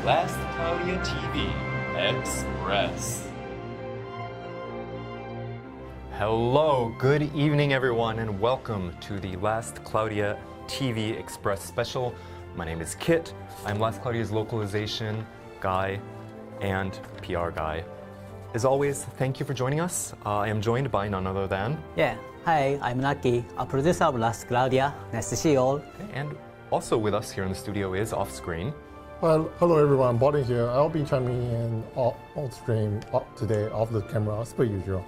Last Cloudia TV Express. Hello, good evening everyone, and welcome to the Last Cloudia TV Express special. My name is Kit. I'm Last Claudia's localization guy and PR guy. As always, thank you for joining us. I am joined by none other than... Hi, I'm Knacky, a producer of Last Cloudia. Nice to see you all. And also with us here in the studio is off-screen. Well, hello everyone, Bobby here. I'll be chiming in on stream today off the camera as per usual.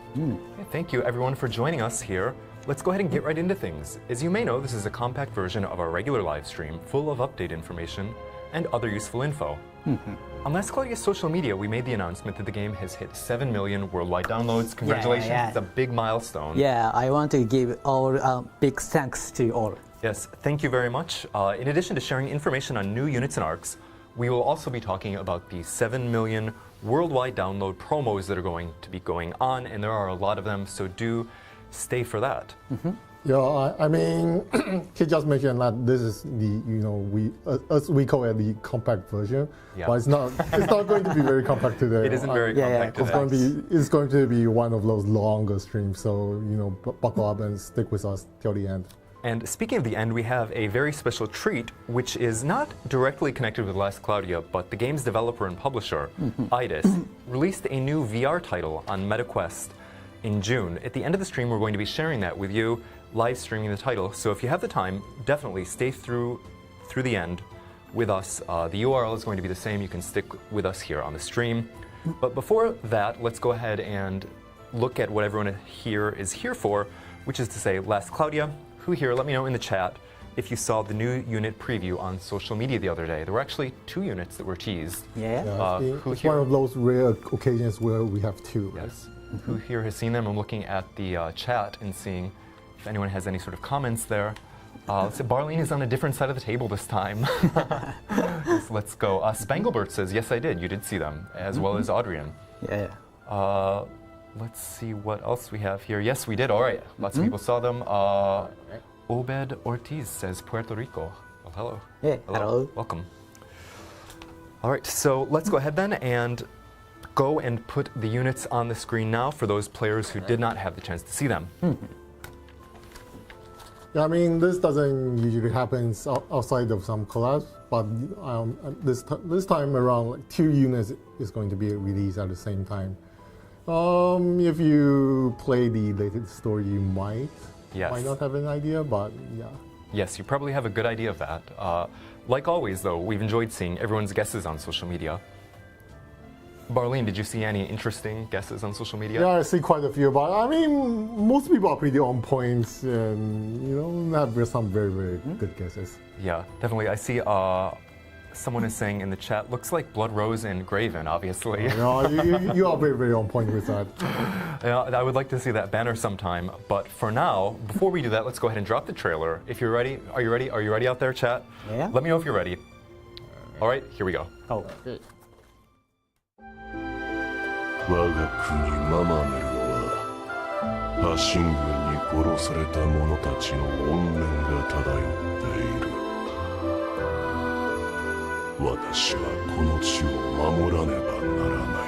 Thank you everyone for joining us here. Let's go ahead and get right into things. As you may know, this is a compact version of our regular live stream, full of update information and other useful info. On Last Claudia's social media, we made the announcement that the game has hit 7 million worldwide downloads. Congratulations, Yeah. It's a big milestone. Yeah, I want to give all big thanks to you all. Yes, thank you very much. In addition to sharing information on new units and arcs, we will also be talking about the 7 million worldwide download promos that are going to be going on, and there are a lot of them, so do stay for that. Yeah, I mean, he just mentioned that this is the, as we call it, the compact version. Yeah. But it's not going to be very compact today. It isn't very compact today. It's going to be one of those longer streams, so, buckle up and stick with us till the end. And speaking of the end, we have a very special treat, which is not directly connected with Last Claudia, but the game's developer and publisher, AIDIS, released a new VR title on MetaQuest in June. At the end of the stream, we're going to be sharing that with you, live streaming the title. So if you have the time, definitely stay through the end with us. The URL is going to be the same. You can stick with us here on the stream. But before that, let's go ahead and look at what everyone here is here for, which is to say, Last Claudia. Who here, let me know in the chat if you saw the new unit preview on social media the other day. There were actually 2 units that were teased. It's one of those rare occasions where we have 2. Yes. Who here has seen them? I'm looking at the chat and seeing if anyone has any sort of comments there. Let's see, Barlene is on a different side of the table this time. So let's go. Spanglebert says, yes, I did. You did see them, as well as Adrian. Let's see what else we have here. Yes, we did. All right. Lots of people saw them. Obed Ortiz says Puerto Rico. Well, hello. Hello. Welcome. All right. So let's go ahead then and go and put the units on the screen now for those players who did not have the chance to see them. Yeah, I mean, this doesn't usually happen outside of some collabs, but this time around, like, 2 units is going to be released at the same time. If you play the latest story, you might not have an idea, but yeah. Yes, you probably have a good idea of that. Like always, though, we've enjoyed seeing everyone's guesses on social media. Barlene, did you see any interesting guesses on social media? Yeah, I see quite a few, but I mean, most people are pretty on point and, have some very, very good guesses. Yeah, definitely. I see someone is saying in the chat, looks like Blood Rose and Graven, obviously. You are very, very on point with that. Yeah, I would like to see that banner sometime, but for now, before we do that, let's go ahead and drop the trailer. If you're ready, are you ready? Are you ready out there, chat? Yeah. Let me know if you're ready. All right, here we go. Okay. 我が国ママネルは破神軍に殺された者たちの怨念が漂っている。私はこの地を守らねばならない。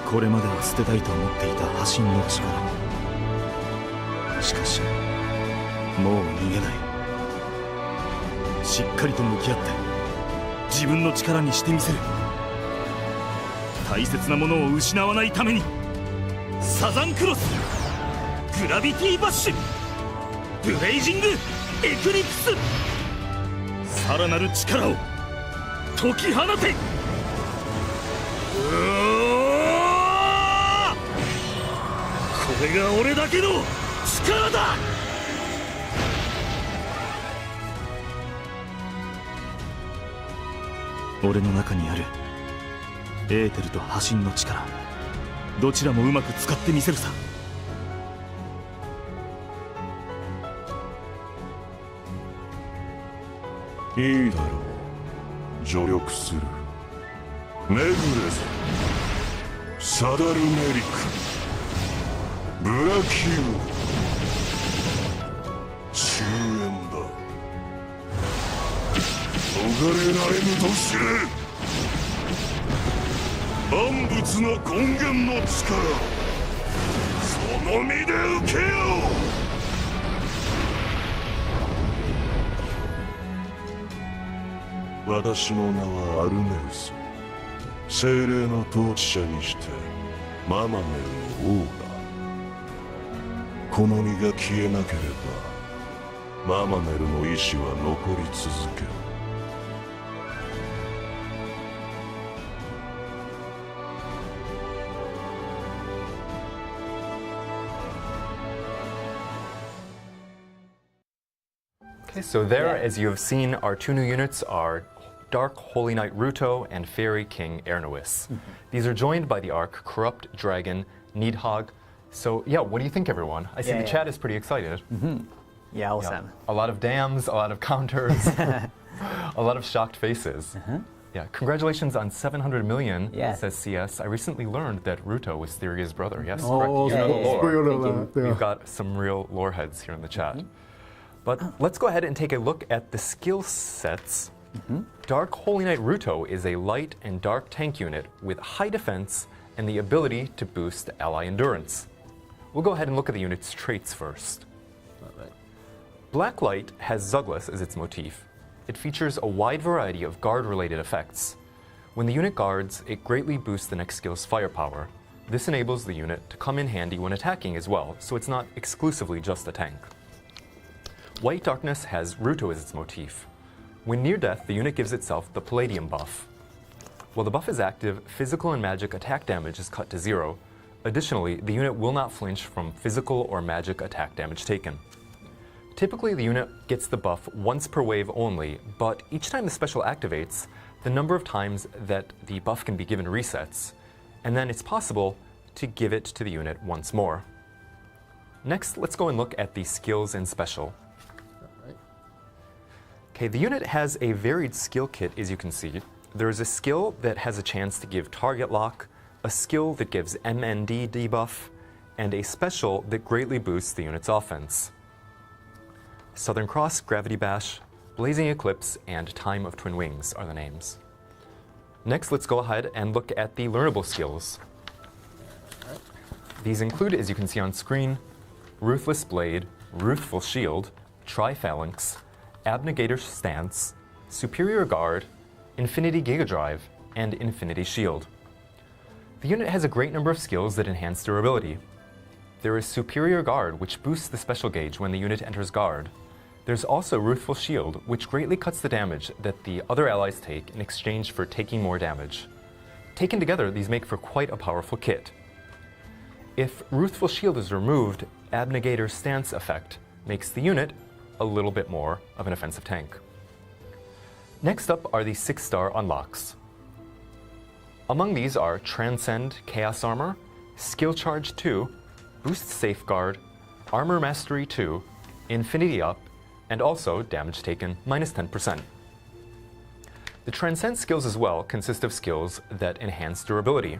これまでは捨てたいと思っていた破神の力。しかしもう逃げない。しっかりと向き合って自分の力にしてみせる。大切なものを失わないためにサザンクロス、グラビティバッシュ、ブレイジングエクリプス、さらなる力を解き放て。これが俺だけの力だ。俺の中にあるエーテルと破神の力、どちらもうまく使ってみせるさ。いいだろう。助力する。巡れぞ。サダルメリクブラキュー終焉だ逃れられぬと知れ万物の根源の力その身で受けよう私の名はアルメウス精霊の統治者にしてママネルの王だこの身が消えなければママネルの意志は残り続けるOkay, so there, as you have seen, our two new units are Dark Holy Knight Ruto and Fairy King Ernois. These are joined by the Arc Corrupt Dragon Nidhogg. So yeah, what do you think, everyone? I see the chat is pretty excited. Yeah, awesome. A lot of dams, a lot of counters, a lot of shocked faces. Yeah, congratulations on 700 million, says CS. I recently learned that Ruto was Theria's brother. Yes, correct. You know the lore. Spoiler alert, yeah. We've got some real lore heads here in the chat. But let's go ahead and take a look at the skill sets. Dark Holy Knight Ruto is a light and dark tank unit with high defense and the ability to boost ally endurance. We'll go ahead and look at the unit's traits first. Black Light has Zuglas as its motif. It features a wide variety of guard-related effects. When the unit guards, it greatly boosts the next skill's firepower. This enables the unit to come in handy when attacking as well, so it's not exclusively just a tank. White Darkness has Ruto as its motif. When near death, the unit gives itself the Palladium buff. While the buff is active, physical and magic attack damage is cut to 0. Additionally, the unit will not flinch from physical or magic attack damage taken. Typically, the unit gets the buff once per wave only, but each time the special activates, the number of times that the buff can be given resets, and then it's possible to give it to the unit once more. Next, let's go and look at the skills and special. Okay, the unit has a varied skill kit, as you can see. There is a skill that has a chance to give target lock, a skill that gives MND debuff, and a special that greatly boosts the unit's offense. Southern Cross, Gravity Bash, Blazing Eclipse, and Time of Twin Wings are the names. Next, let's go ahead and look at the learnable skills. These include, as you can see on screen, Ruthless Blade, Ruthful Shield, Tri-Phalanx, Abnegator Stance, Superior Guard, Infinity Giga Drive, and Infinity Shield. The unit has a great number of skills that enhance durability. There is Superior Guard, which boosts the special gauge when the unit enters guard. There's also Ruthful Shield, which greatly cuts the damage that the other allies take in exchange for taking more damage. Taken together, these make for quite a powerful kit. If Ruthful Shield is removed, Abnegator's Stance effect makes the unit a little bit more of an offensive tank. Next up are the 6-star unlocks. Among these are Transcend Chaos Armor, Skill Charge 2, Boost Safeguard, Armor Mastery 2, Infinity Up, and also damage taken minus 10%. The Transcend skills as well consist of skills that enhance durability.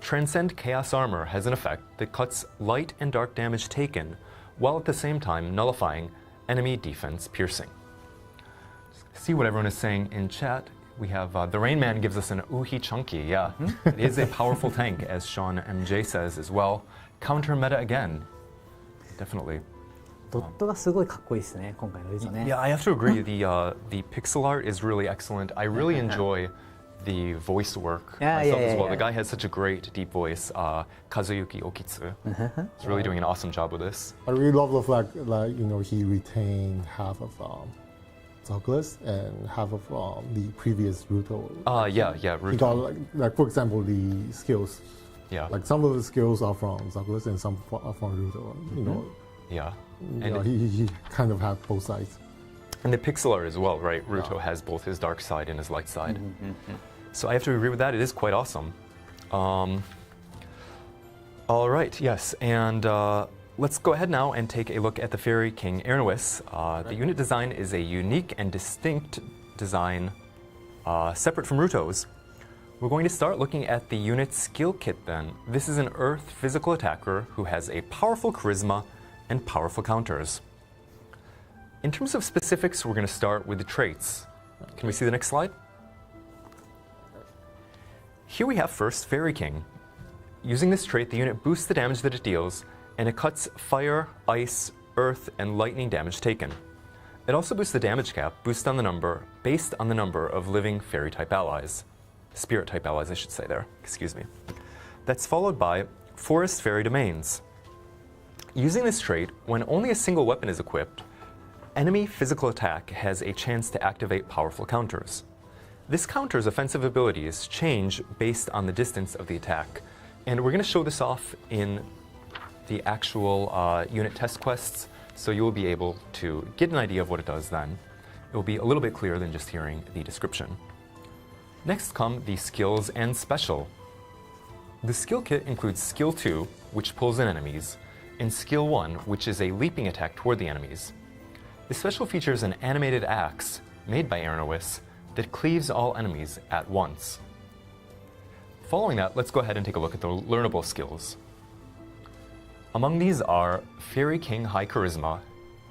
Transcend Chaos Armor has an effect that cuts light and dark damage taken, while at the same time nullifying enemy defense piercing. See what everyone is saying in chat. We have the Rain Man gives us an Uhi Chunky. Yeah, it is a powerful tank, as Sean MJ says as well. Counter meta again, definitely. ドットがすごいかっこいいですね、今回のルートね。 Yeah, I have to agree. The pixel art is really excellent. I really enjoy the voice work myself as well. The guy has such a great deep voice. Kazuyuki Okitsu. He's really doing an awesome job with this. I really love the fact that he retained half of Zuglas and half of the previous Ruto. Yeah, Ruto. He got like for example the skills. Yeah. Like some of the skills are from Zuglas and some are from Ruto. Yeah. And he kind of had both sides. And the pixel art as well, right? Ruto has both his dark side and his light side. So I have to agree with that. It is quite awesome. All right, yes. And let's go ahead now and take a look at the Fairy King Ernois. The unit design is a unique and distinct design separate from Ruto's. We're going to start looking at the unit skill kit then. This is an Earth physical attacker who has a powerful charisma and powerful counters. In terms of specifics, we're going to start with the traits. Can we see the next slide? Here we have first Fairy King. Using this trait, the unit boosts the damage that it deals, and it cuts fire, ice, earth, and lightning damage taken. It also boosts the damage cap, based on the number of living fairy-type allies. Spirit-type allies, I should say there, excuse me. That's followed by Forest Fairy Domains. Using this trait, when only a single weapon is equipped, enemy physical attack has a chance to activate powerful counters. This counter's offensive abilities change based on the distance of the attack, and we're going to show this off in the actual unit test quests, so you will be able to get an idea of what it does then. It will be a little bit clearer than just hearing the description. Next come the skills and special. The skill kit includes Skill 2, which pulls in enemies, and Skill 1, which is a leaping attack toward the enemies. The special features an animated axe, made by Aranowis, that cleaves all enemies at once. Following that, let's go ahead and take a look at the learnable skills. Among these are Fairy King High Charisma,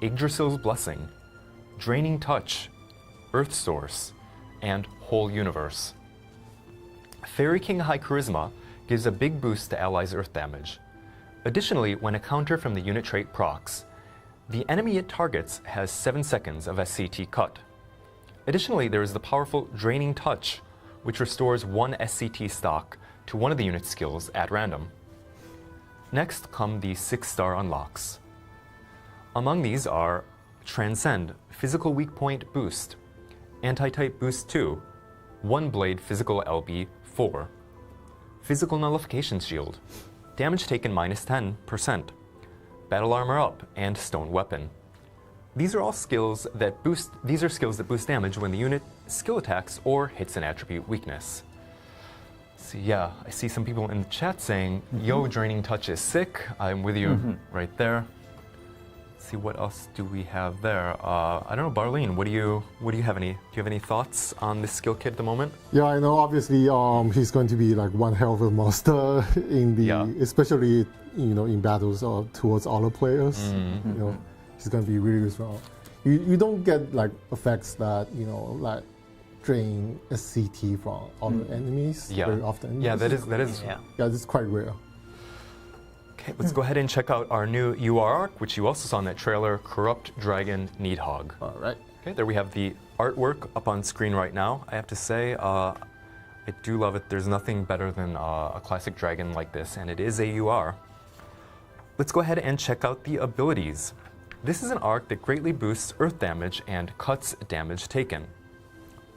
Yggdrasil's Blessing, Draining Touch, Earth Source, and Whole Universe. Fairy King High Charisma gives a big boost to allies' earth damage. Additionally, when a counter from the unit trait procs, the enemy it targets has 7 seconds of SCT cut. Additionally, there is the powerful Draining Touch, which restores 1 SCT stock to one of the unit's skills at random. Next come the 6-star unlocks. Among these are Transcend, Physical Weak Point Boost, Anti-Type Boost 2, One Blade Physical LB 4, Physical Nullification Shield, Damage taken minus 10%, Battle Armor Up, and Stone Weapon. These are all skills that boost damage when the unit skill attacks or hits an attribute weakness. So yeah, I see some people in the chat saying, yo, Draining Touch is sick. I'm with you right there. Let's see, what else do we have there? I don't know, Barlene, do you have any thoughts on this skill kit at the moment? Yeah, I know. Obviously, he's going to be like one hell of a monster in the, especially in battles towards other players. He's going to be really strong. You don't get like effects that like drain SCT from other enemies very often. Yeah, that is. Yeah, it's quite rare. Okay, let's go ahead and check out our new UR arc, which you also saw in that trailer, Corrupt Dragon Needhog. All right. Okay, there we have the artwork up on screen right now. I have to say, I do love it. There's nothing better than a classic dragon like this, and it is a UR. Let's go ahead and check out the abilities. This is an arc that greatly boosts earth damage and cuts damage taken.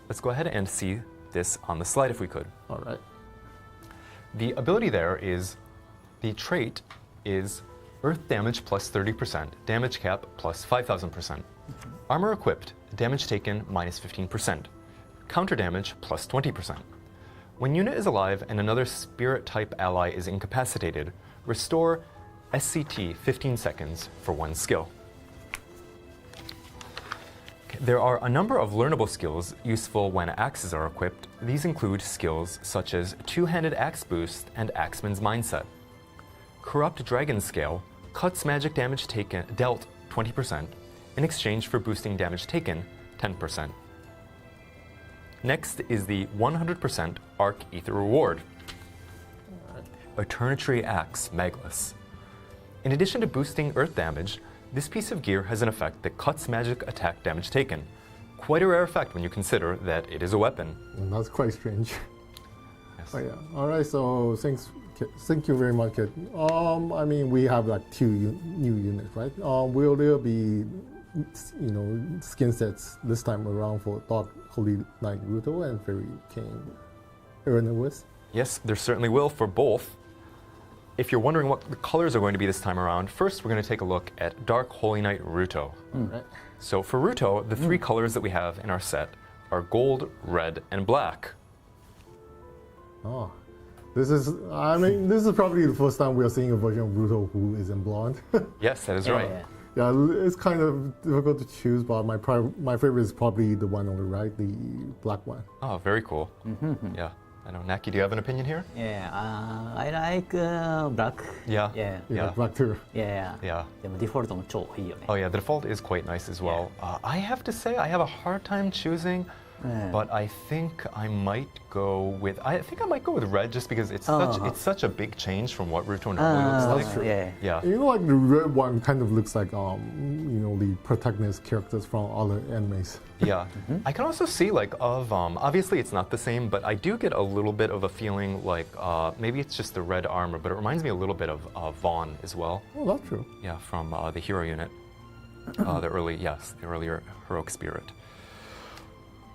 Let's go ahead and see this on the slide if we could. All right. The ability there is, the trait is earth damage plus 30%, damage cap plus 5,000%. Armor equipped, damage taken minus 15%. Counter damage plus 20%. When unit is alive and another spirit type ally is incapacitated, restore SCT 15 seconds for one skill. There are a number of learnable skills useful when axes are equipped. These include skills such as Two-Handed Axe Boost and Axeman's Mindset. Corrupt Dragon Scale cuts magic damage dealt 20% in exchange for boosting damage taken 10%. Next is the 100% Arc Ether Reward. Eternitry Axe Magless. In addition to boosting earth damage, this piece of gear has an effect that cuts magic attack damage taken. Quite a rare effect when you consider that it is a weapon. That's quite strange. Yes. Oh, yeah. All right, so thank you very much, Kit. I mean, we have like 2 new units, right? Will there be, skin sets this time around for Dark Holy Knight Ruto and Fairy King Aranowis? Yes, there certainly will for both. If you're wondering what the colors are going to be this time around, first we're going to take a look at Dark Holy Knight Ruto. Right. So for Ruto, the 3 colors that we have in our set are gold, red, and black. Oh, this is probably the first time we are seeing a version of Ruto who isn't blonde. Yes, that is right. Yeah, it's kind of difficult to choose, but my favorite is probably the one on the right, the black one. Oh, very cool. Yeah. I know, Knacky, do you have an opinion here? Yeah, I like black. Yeah. Yeah. Yeah, black too. Yeah. Yeah. でもデフォルトも超いいよね。 Oh yeah, the default is quite nice as well. I have to say, I have a hard time choosing, but I think I might go with red just because it's such a big change from what Ruto normally looks like. Yeah. Yeah. You know, like the red one kind of looks like the protagonist characters from other animes. Yeah. I can also see obviously it's not the same, but I do get a little bit of a feeling like maybe it's just the red armor, but it reminds me a little bit of Vaughn as well. Oh, that's true. Yeah, from the hero unit. The earlier heroic spirit.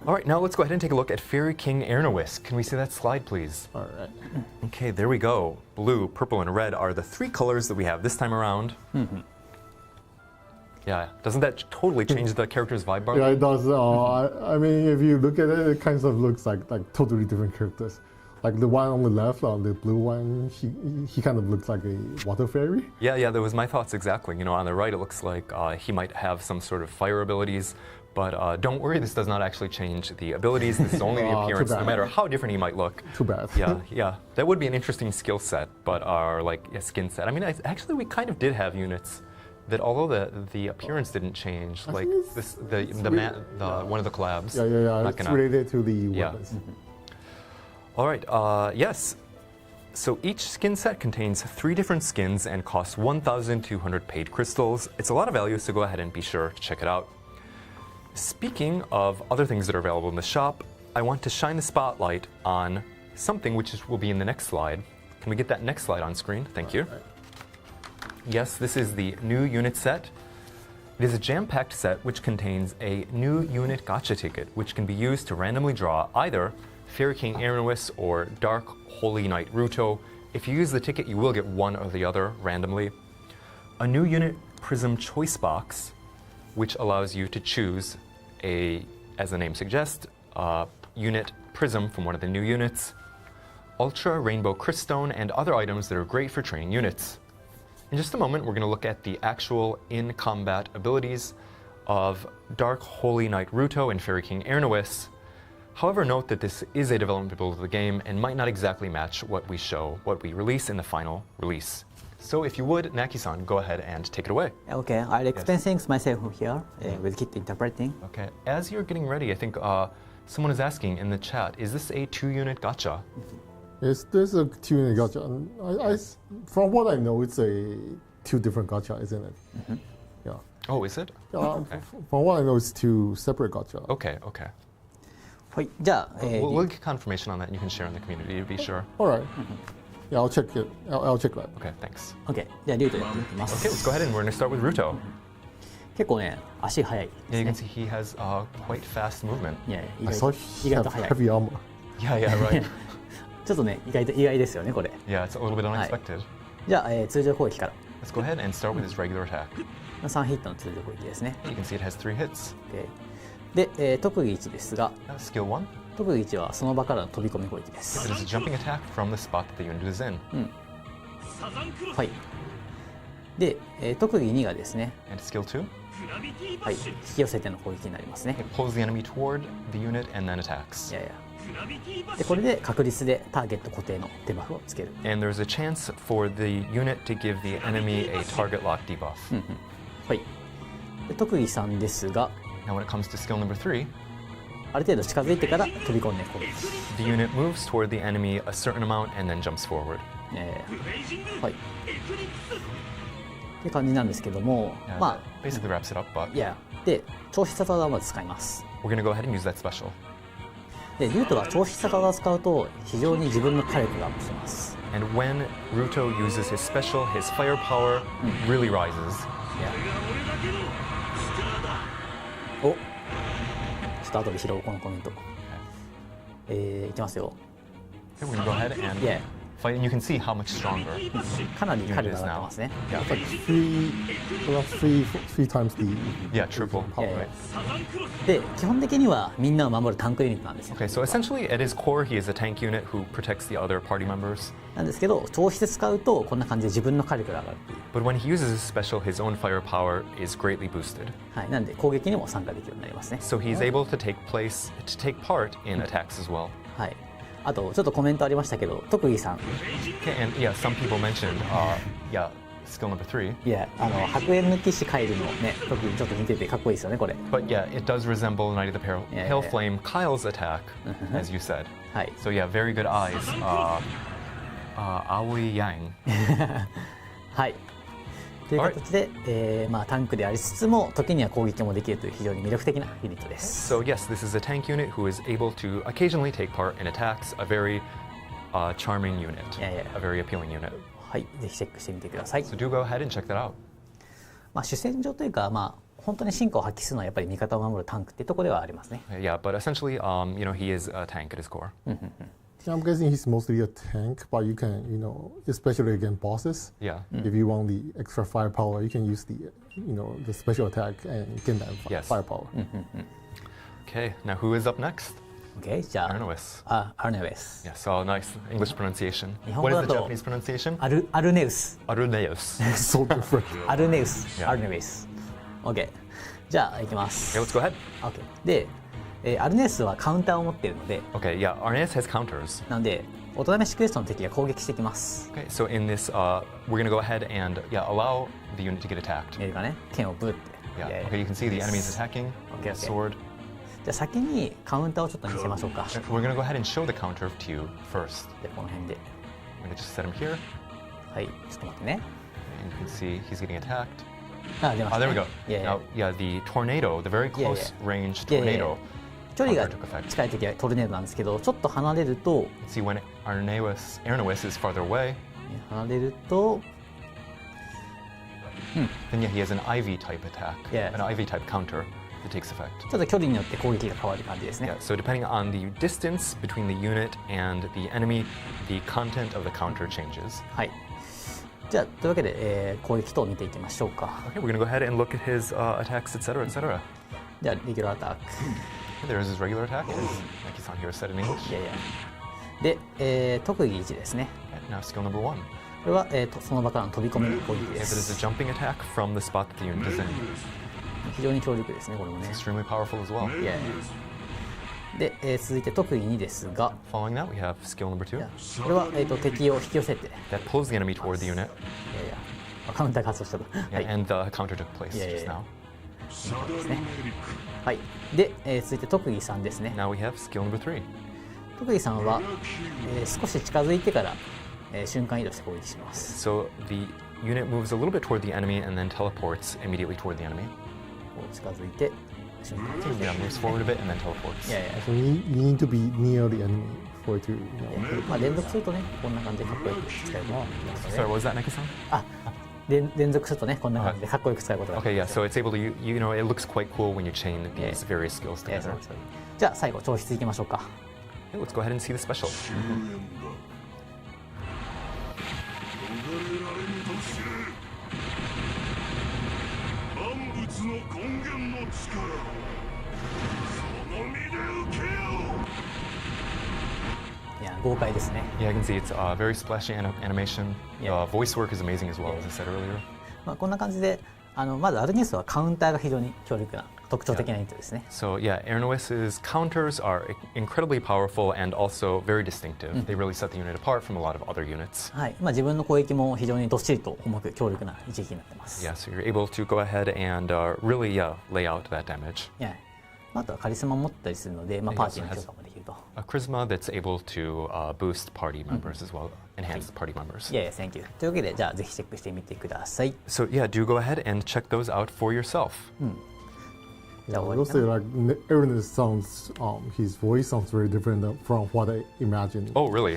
All right, now let's go ahead and take a look at Fairy King Ernowisk. Can we see that slide, please? All right. Okay, there we go. Blue, purple, and red are the three colors that we have this time around. Yeah, doesn't that totally change the character's vibe, Barley? Yeah, it does. I mean, if you look at it, it kind of looks like totally different characters. Like the one on the left, the blue one, he kind of looks like a water fairy. Yeah, that was my thoughts exactly. You know, on the right, it looks like he might have some sort of fire abilities. But don't worry, this does not actually change the abilities. This is only the appearance, no matter how different he might look. Too bad. Yeah. That would be an interesting skill set, but skin set. I mean, actually, we kind of did have units that, although the appearance didn't change, like one of the collabs. Yeah. It's related to the weapons. All right. Yes. So each skin set contains 3 different skins and costs 1,200 paid crystals. It's a lot of value, so go ahead and be sure to check it out. Speaking of other things that are available in the shop, I want to shine the spotlight on something which will be in the next slide. Can we get that next slide on screen? Thank you. Yes, this is the new unit set. It is a jam-packed set which contains a new unit gacha ticket, which can be used to randomly draw either Fairy King Ernowisk or Dark Holy Knight Ruto. If you use the ticket, you will get one or the other randomly. A new unit prism choice box, which allows you to choose as the name suggests, unit prism from one of the new units, Ultra Rainbow Crystone, and other items that are great for training units. In just a moment, we're going to look at the actual in-combat abilities of Dark Holy Knight Ruto and Fairy King Ernowisk. However, note that this is a development build of the game and might not exactly match what we release in the final release. So if you would, Knacky-san, go ahead and take it away. Okay, I'll explain things myself here with kit interpreting. Okay, as you're getting ready, I think someone is asking in the chat, is this a 2-unit gacha? Yes, there's a 2-unit gacha. From what I know, it's a 2 different gacha, isn't it? Yeah. Oh, is it? Okay. From what I know, it's 2 separate gacha. Okay. はい、じゃあ、 we'll get confirmation on that and you can share in the community to be sure. All right. Yeah, I'll check it. I'll check that. Okay, thanks. OK、じゃあリュウトやっていきます。 Okay, let's go ahead and we're going to start with Ruto. 結構ね、足速い Yeah, you で can す see he has quite fast movement. ね。い I や saw 意 he 外 have と速い。 heavy armor. Yeah, right. ちょっとね、意外ですよね、これ。 Yeah, it's a little bit unexpected. じゃあ、通常攻撃から。 Let's go ahead and start with his regular attack. 3ヒットの通常攻撃ですね。 You can see it has 3 hits. OK で、特技1ですが、 Skill 1. 特技1はその場からの飛び込み攻撃です。 It is a jumping attack from the spot that the unit is in. はい。で、特技2がですね、 And skill 2. はい、引き寄せての攻撃になりますね。 It pulls the enemy toward the unit and then attacks. いやいや。で、これで確率でターゲット固定のデバフをつける。 And there's a chance for the unit to give the enemy a target lock debuff. はい。で、特技3ですが、 Now when it comes to skill number 3, ある程度近づいてから飛び込んで攻撃。 the unit moves toward the enemy a certain amount and then jumps forward. はい。って感じなんですけども、 Yeah, ま that basically wraps it up, but あ、いや、で、超必殺技をまず使います。 we're going to go ahead and use that special. で、リュウトは超必殺技を使うと非常に自分の火力がアップします。 And when Ruto uses his special, his firepower really rises. お、ちょっと後で拾おうこのコメント。いきますよ。 Okay, we're going to go ahead and Yeah. fight, and you can see how much stronger. かなり火力が上がってますね。 Yeah, Like three times the. yeah, triple. Yeah, Right. で、基本的にはみんなを守るタンクユニットなんですよ。 Okay, so essentially at his core, he is a tank unit who protects the other party members. なんですけど、超必使うとこんな感じで自分の火力が上がるっていう。 But when he uses his special, his own firepower is greatly boosted. はい、なんで攻撃にも参加できるようになりますね。 So he's able to take part in attacks as well. はい。あとちょっとコメントありましたけど、特技さん、 Okay, and yeah, some people mentioned, yeah, skill number 3. いや白煙の騎士カイルのね特技にちょっと似ててかっこいいですよねこれ。 But yeah, it does resemble Knight of the Pale, Yeah, Pale yeah. Flame Kyle's attack, as you said. はい。 So yeah, very good eyes. Aoi Yang. はい。という形で、まあタンクでありつつも時には攻撃もできるという非常に魅力的なユニットです。 So yes, this is a tank unit who is able to occasionally take part in attacks. A very charming unit, Yeah, yeah. a very appealing unit. はい、ぜひチェックしてみてください。 So do go ahead and check that out. まあ主戦場というか、まあ本当に進化を発揮するのはやっぱり味方を守るタンクっていうところではありますね。 Yeah, but essentially, you know, he is a tank at his core. Yeah, I'm guessing he's mostly a tank, but you can, you know, especially against bosses. Yeah. If you want the extra firepower, you can use the, you know, the special attack and get that Yes. firepower. Okay, now who is up next? OK、じゃあ Arnowis. アルネウス。 Yes, oh, nice English pronunciation. 日本 What 語 is だ the と Japanese pronunciation? アルネウス。 Arneus. So different. アルネウス。 Yeah. アルネウス。OK。じゃあ行きます。 Okay, let's go ahead. OK。で、アルネウスはカウンターを持っているので、 Okay, yeah, Arneus has counters. なので、おとなめしクエストの敵が攻撃してきます。 Okay, so in this, we're going to go ahead and yeah, allow the unit to get attacked. メルがね、剣をブーって。 Yeah, okay, you can see the enemies attacking. Okay, okay. Sword. じゃあ先にカウンターをちょっと見せましょうか。じゃ We're going to go ahead and show the counter to you first. あこの辺で。 I'm going to just set him here. はい、ちょっと待ってね。 And you can see he's getting attacked. あ、出まし Oh, た、 there ね。 we go. いやいや Now, yeah, the tornado, the very Yeah, close yeah. range Yeah, yeah, tornado. 距離が counter took effect. 近い時はトルネードなんですけど、ちょっと離れると、 See, when Arnowis is farther away, 離れると、 then yeah, he has an IV type attack, Yeah. an IV type counter that takes effect. ちょっと距離によって攻撃が変わる感じですね。 Yeah, so depending on the distance between the unit and the enemy, the content of the counter changes. はい。じゃあというわけで、攻撃等を見ていきましょうか。 Okay, we're going to go ahead and look at his attacks, etc., etc. じゃあレギュラーアタック。 There's his regular attack. Knacky-san here said in English. いやいや。で、特技1ですね。 And now skill number 1. これは、その場からの飛び込みの攻撃 Yeah, で that is す。 a jumping attack from the spot that the unit is in. 非常に強力ですね、これもね。 Extremely powerful as well. いやいや。で、続いて特技2ですが、 Following that, we have skill number 2. これは、敵を引き寄せて、いや That pulls the enemy toward the unit. いや、カウンターが発動したと。は Yeah, い。 and the counter took place Yeah, just yeah, now. ですね。はい。で、続いて特技3ですね。 Now we have skill number 3. 特技3は、少し近づいてから、瞬間移動して攻撃します。 So the unit moves a little bit toward the enemy and then teleports immediately toward the enemy. こう近づいて瞬間移動。 Yeah, moves forward a bit and then teleports. いやいや。 So you need to be near the enemy for it to, you know. まあ連続するとね、こんな感じでかっこよく使えるのはできますね。 Sorry, what was that, Knacky-san? あ、連続するとね、こんな感じでかっこよく使うことができ Okay, ま yeah, すよ。 so it's able to, you know, it looks quite cool when you chain these various skills いや together. そうじゃあ最後、調子いきましょうか。 Okay, let's go ahead and see the special. 万物の根源の力その身で受けよいや、豪快ですね。 Yeah, I can see it's very splashy animation. Yeah. Voice work is amazing as well, as I said earlier. まあこんな感じで、まずアルネスはカウンターが非常に強力な特徴的なユニットですね。 So yeah, Arnowis's counters are incredibly powerful and also very distinctive. They really set the unit apart from a lot of other units. はい。まあ自分の攻撃も非常にどっしりと重く強力な一撃になってます。 Yeah, so you're able to go ahead and really lay out that damage. いや、まああとはカリスマ持ったりするので、まあ Yeah, パーティーの強化もできると。 A charisma that's able to boost party members as well, enhance party members. いやいや、Thank you。というわけで、じゃあぜひチェックしてみてください。 So yeah, do go ahead and check those out for yourself. じゃあ I 終わ will りか say な。 like Ernest sounds, his voice sounds very different from what I imagined. Oh, really?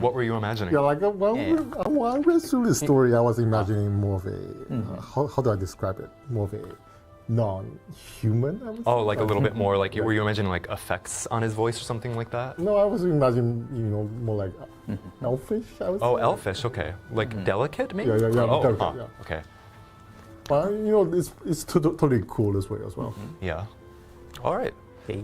What were you imagining? Yeah, like well, Yeah. when I read through the story, I was imagining more of a how do I describe it? More of a non-human. I would Oh, say. like a little bit more like, were you imagining like effects on his voice or something like that? No, I was imagining more like elfish. I would Oh, say. elfish, okay. Like delicate, maybe? Yeah, Oh, delicate, huh, yeah. okay. But it's totally cool this way as well. Yeah. All right. Okay.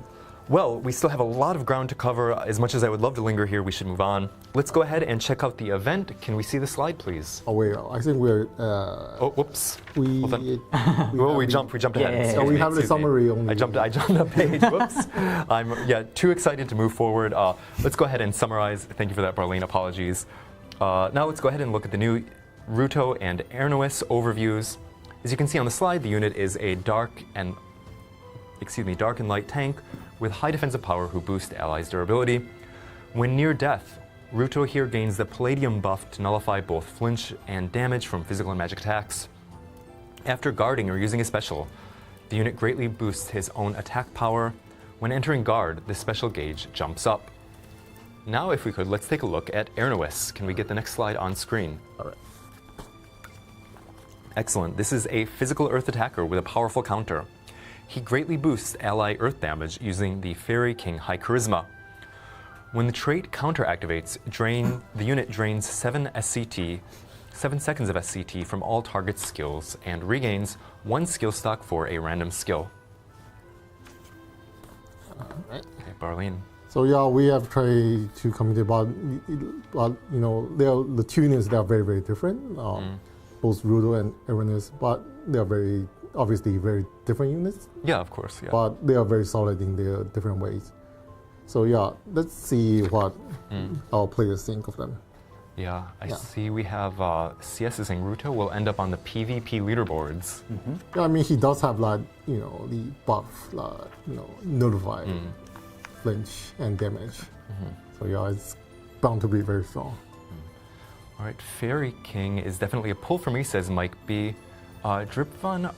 Well, we still have a lot of ground to cover. As much as I would love to linger here, we should move on. Let's go ahead and check out the event. Can we see the slide, please? Oh wait, I think we're. Oh, whoops. We. Hold on. We jumped ahead. Yeah. So we have the summary only. I jumped a page. Whoops. I'm too excited to move forward. Let's go ahead and summarize. Thank you for that, Barlene. Apologies. Now let's go ahead and look at the new Ruto and Ernois overviews. As you can see on the slide, the unit is a dark and light tank with high defensive power who boost allies' durability. When near death, Ruto here gains the Palladium buff to nullify both flinch and damage from physical and magic attacks. After guarding or using a special, the unit greatly boosts his own attack power. When entering guard, the special gauge jumps up. Now, if we could, let's take a look at Ernois. Can we get the next slide on screen? All right. Excellent. This is a physical earth attacker with a powerful counter. He greatly boosts ally earth damage using the Fairy King High Charisma. When the trait counter activates, the unit drains 7 seconds of SCT from all target skills and regains 1 skill stock for a random skill. Right. Okay, Barlene. So yeah, we have tried to communicate about the two units that are very, very different. Both Ruto and Ernois, but they are obviously very different units. Yeah, of course. Yeah. But they are very solid in their different ways. So yeah, let's see what our players think of them. Yeah, I see we have CS saying Ruto will end up on the PvP leaderboards. Yeah, I mean, he does have the buff, notify, flinch, and damage. So yeah, it's bound to be very strong. All right, Fairy King is definitely a pull for me, says Mike B. Dripvan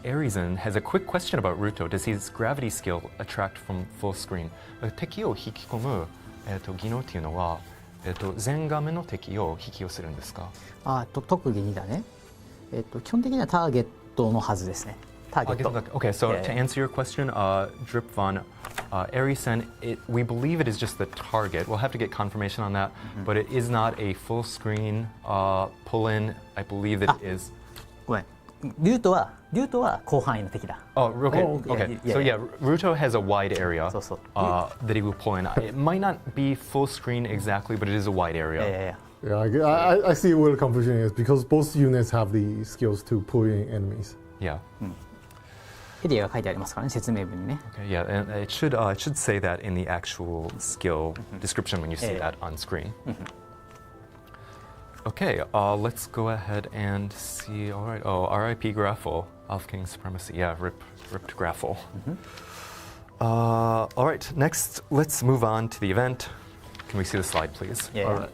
Arizen has a quick question about Ruto. Does his gravity skill attract from full screen? 敵を引き込む技能っていうのは全画面の敵を引き寄せるんですか？特技にだね。基本的にはターゲットのはずですね。ターゲット。Okay, so to answer your question, Dripvan Arizen, we believe it is just the target. We'll have to get confirmation on that, but it is not a full screen pull-in. I believe it is. ごめん。ルートは広範囲の敵だ。Oh, okay. Okay. Yeah, So yeah, Ruto has a wide area そうそう。that he will pull in. It might not be full screen exactly, but it is a wide area. Yeah, I see where the confusion is because both units have the skills to pull in enemies. Yeah. エリアが書いてありますからね、説明文にね。Okay, yeah, and it should say that in the actual skill description when you see that on screen. Okay, let's go ahead and see. All right. Oh, R.I.P. Graffle, Elf King Supremacy. Yeah, ripped Graffle. All right. Next, let's move on to the event. Can we see the slide, please? Yeah. All right.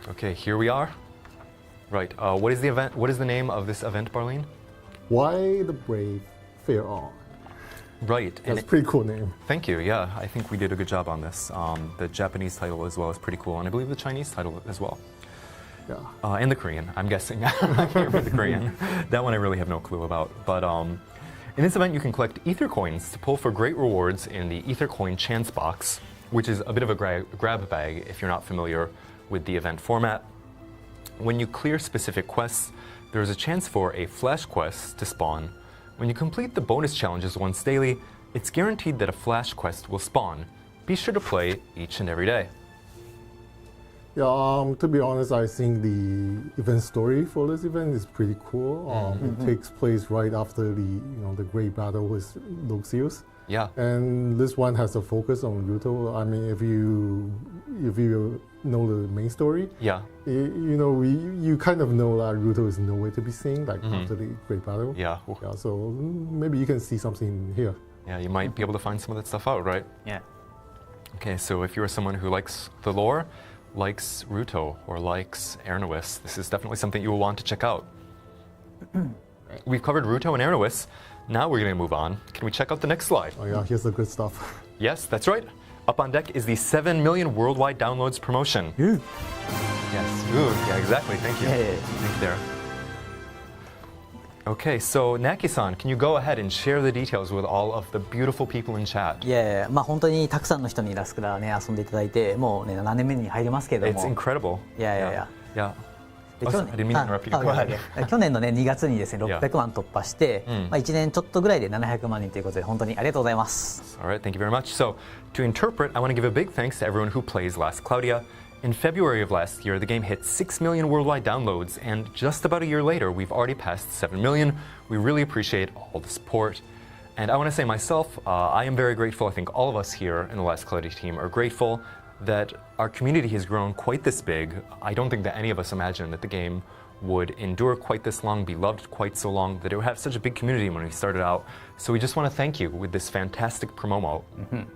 Okay, here we are. Right. What is the event? What is the name of this event, Barlene? Why the Brave Fear On? Right. That's a pretty cool name. Thank you. Yeah, I think we did a good job on this. The Japanese title as well is pretty cool, and I believe the Chinese title as well. Yeah. And the Korean, I'm guessing. I can't remember the Korean. That one I really have no clue about. But in this event, you can collect Ether coins to pull for great rewards in the Ether coin chance box, which is a bit of a grab bag if you're not familiar with the event format. When you clear specific quests, there is a chance for a flash quest to spawn. When you complete the bonus challenges once daily, it's guaranteed that a flash quest will spawn. Be sure to play each and every day. Yeah, to be honest, I think the event story for this event is pretty cool. It takes place right after the great battle with Luxius. Yeah. And this one has a focus on Ruto. I mean, if you know the main story, Yeah. you kind of know that Ruto is nowhere to be seen after the great battle. Yeah. Yeah. So maybe you can see something here. Yeah, you might be able to find some of that stuff out, right? Yeah. Okay, so if you're someone who likes the lore, likes Ruto, or likes Ernois, this is definitely something you will want to check out. We've covered Ruto and Ernois. Now we're going to move on. Can we check out the next slide? Oh yeah, here's the good stuff. Yes, that's right. Up on deck is the 7 million worldwide downloads promotion. Ooh. Yes. Ooh, yeah, exactly. Thank you. Yeah. Thank you there. Okay, so Knacky-san, can you go ahead and share the details with all of the beautiful people in chat? いやいや、まあ本当にたくさんの人にラスクラね遊んでいただいて、もうね7年目に入りますけれども。It's incredible. Yeah. Yeah. Oh, I didn't mean to interrupt you. Go ahead. 去年のね2月にですね Yeah. 600万突破して、1年ちょっとぐらいで700万人ということで本当にありがとうございます。 All right, thank you very much. So, to interpret, I want to give a big thanks to everyone who plays Last Cloudia. In February of last year, the game hit 6 million worldwide downloads, and just about a year later, we've already passed 7 million. We really appreciate all the support. And I want to say myself, I am very grateful. I think all of us here in the Last Cloudia team are grateful that our community has grown quite this big. I don't think that any of us imagined that the game would endure quite this long, be loved quite so long, that it would have such a big community when we started out. So we just want to thank you with this fantastic promo mode.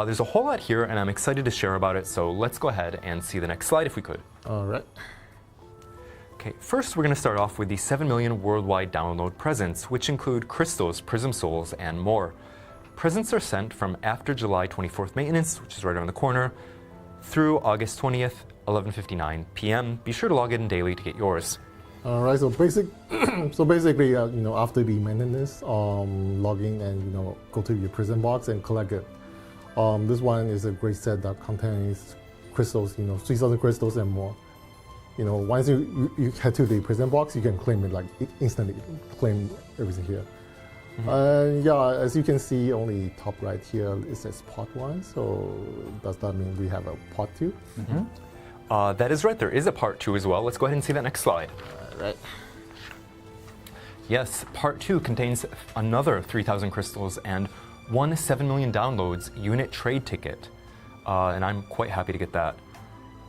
There's a whole lot here, and I'm excited to share about it, so let's go ahead and see the next slide if we could. All right. Okay, first we're going to start off with the 7 million worldwide download presents, which include crystals, prism souls, and more. Presents are sent from after July 24th maintenance, which is right around the corner, through August 20th, 11:59 p.m. Be sure to log in daily to get yours. All right. So basically, after the maintenance, log in and go to your prison box and collect it. This one is a great set that contains crystals, 3,000 crystals and more. Once you head to the prison box, you can claim it instantly, claim everything here. Yeah, as you can see, only top right here it says part 1. So does that mean we have a part 2? That is right. There is a part 2 as well. Let's go ahead and see that next slide. All right. Yes, part 2 contains another 3,000 crystals and one 7 million downloads unit trade ticket. And I'm quite happy to get that.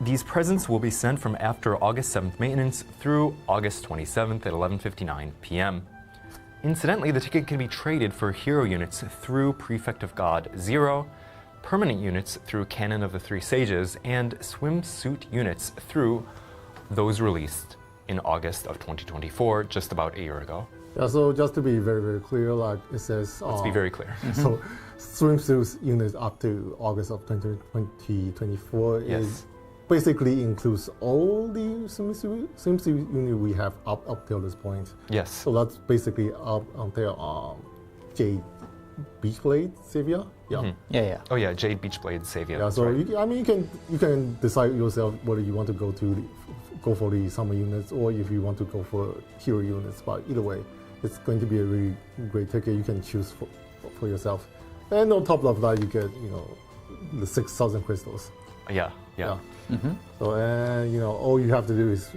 These presents will be sent from after August 7th maintenance through August 27th at 11:59 p.m. Incidentally, the ticket can be traded for hero units through Prefect of God 0, permanent units through Canon of the Three Sages, and swimsuit units through those released in August of 2024, just about a year ago. Yeah, so just to be very, very clear, like it says... Let's be very clear. So swimsuit units up to August of 2024 Yes. is basically includes all the swimsuit unit we have up till this point. Yes. So that's basically up until Jade Beachblade Savior. Yeah. Yeah. Oh yeah, Jade Beachblade Savior. Yeah. that's So right. you can decide yourself whether you want to go for the summer units or if you want to go for hero units. But either way, it's going to be a really great ticket. You can choose for yourself. And on top of that, you get the 6,000 crystals. Yeah. So all you have to do is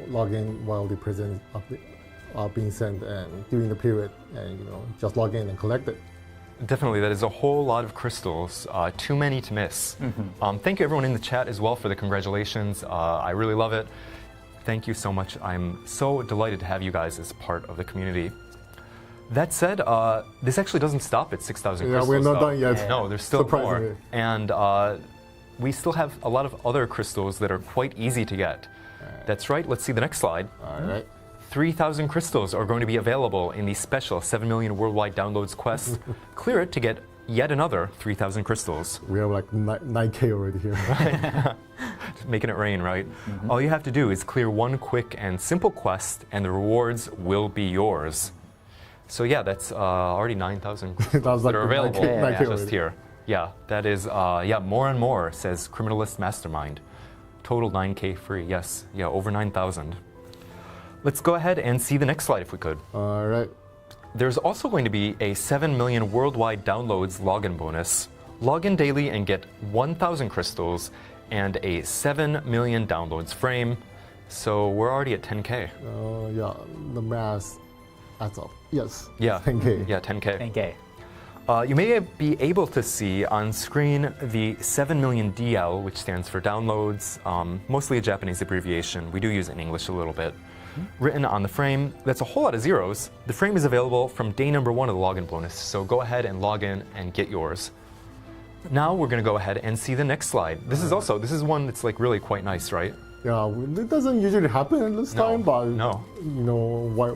log in while the presents are being sent and during the period, and just log in and collect it. Definitely, that is a whole lot of crystals. Too many to miss. Thank you everyone in the chat as well for the congratulations. I really love it. Thank you so much. I'm so delighted to have you guys as part of the community. That said, this actually doesn't stop at 6,000 crystals. Yeah, we're not done yet. No, there's still more. Surprisingly. And we still have a lot of other crystals that are quite easy to get. That's right. Let's see the next slide. All right. 3,000 crystals are going to be available in the special 7 million worldwide downloads quest. Clear it to get yet another 3,000 crystals. We have like 9K already here. Making it rain, right? All you have to do is clear one quick and simple quest, and the rewards will be yours. So yeah, that's already 9,000 crystals that are available 9K just already. here. Yeah, that is, more and more, says Criminalist Mastermind. Total 9K free, yes. Yeah, over 9,000. Let's go ahead and see the next slide if we could. All right. There's also going to be a 7 million worldwide downloads login bonus. Log in daily and get 1,000 crystals and a 7 million downloads frame. So we're already at 10K. Yeah, the math adds up. Yes. Yeah. 10K. Yeah, 10K. 10K. You may be able to see on screen the 7 million DL, which stands for downloads, mostly a Japanese abbreviation. We do use it in English a little bit. Written on the frame, that's a whole lot of zeros. The frame is available from day number 1 of the login bonus, so go ahead and log in and get yours. Now we're going to go ahead and see the next slide. This is one that's like really quite nice, right? Yeah, it doesn't usually happen this No, time, but no.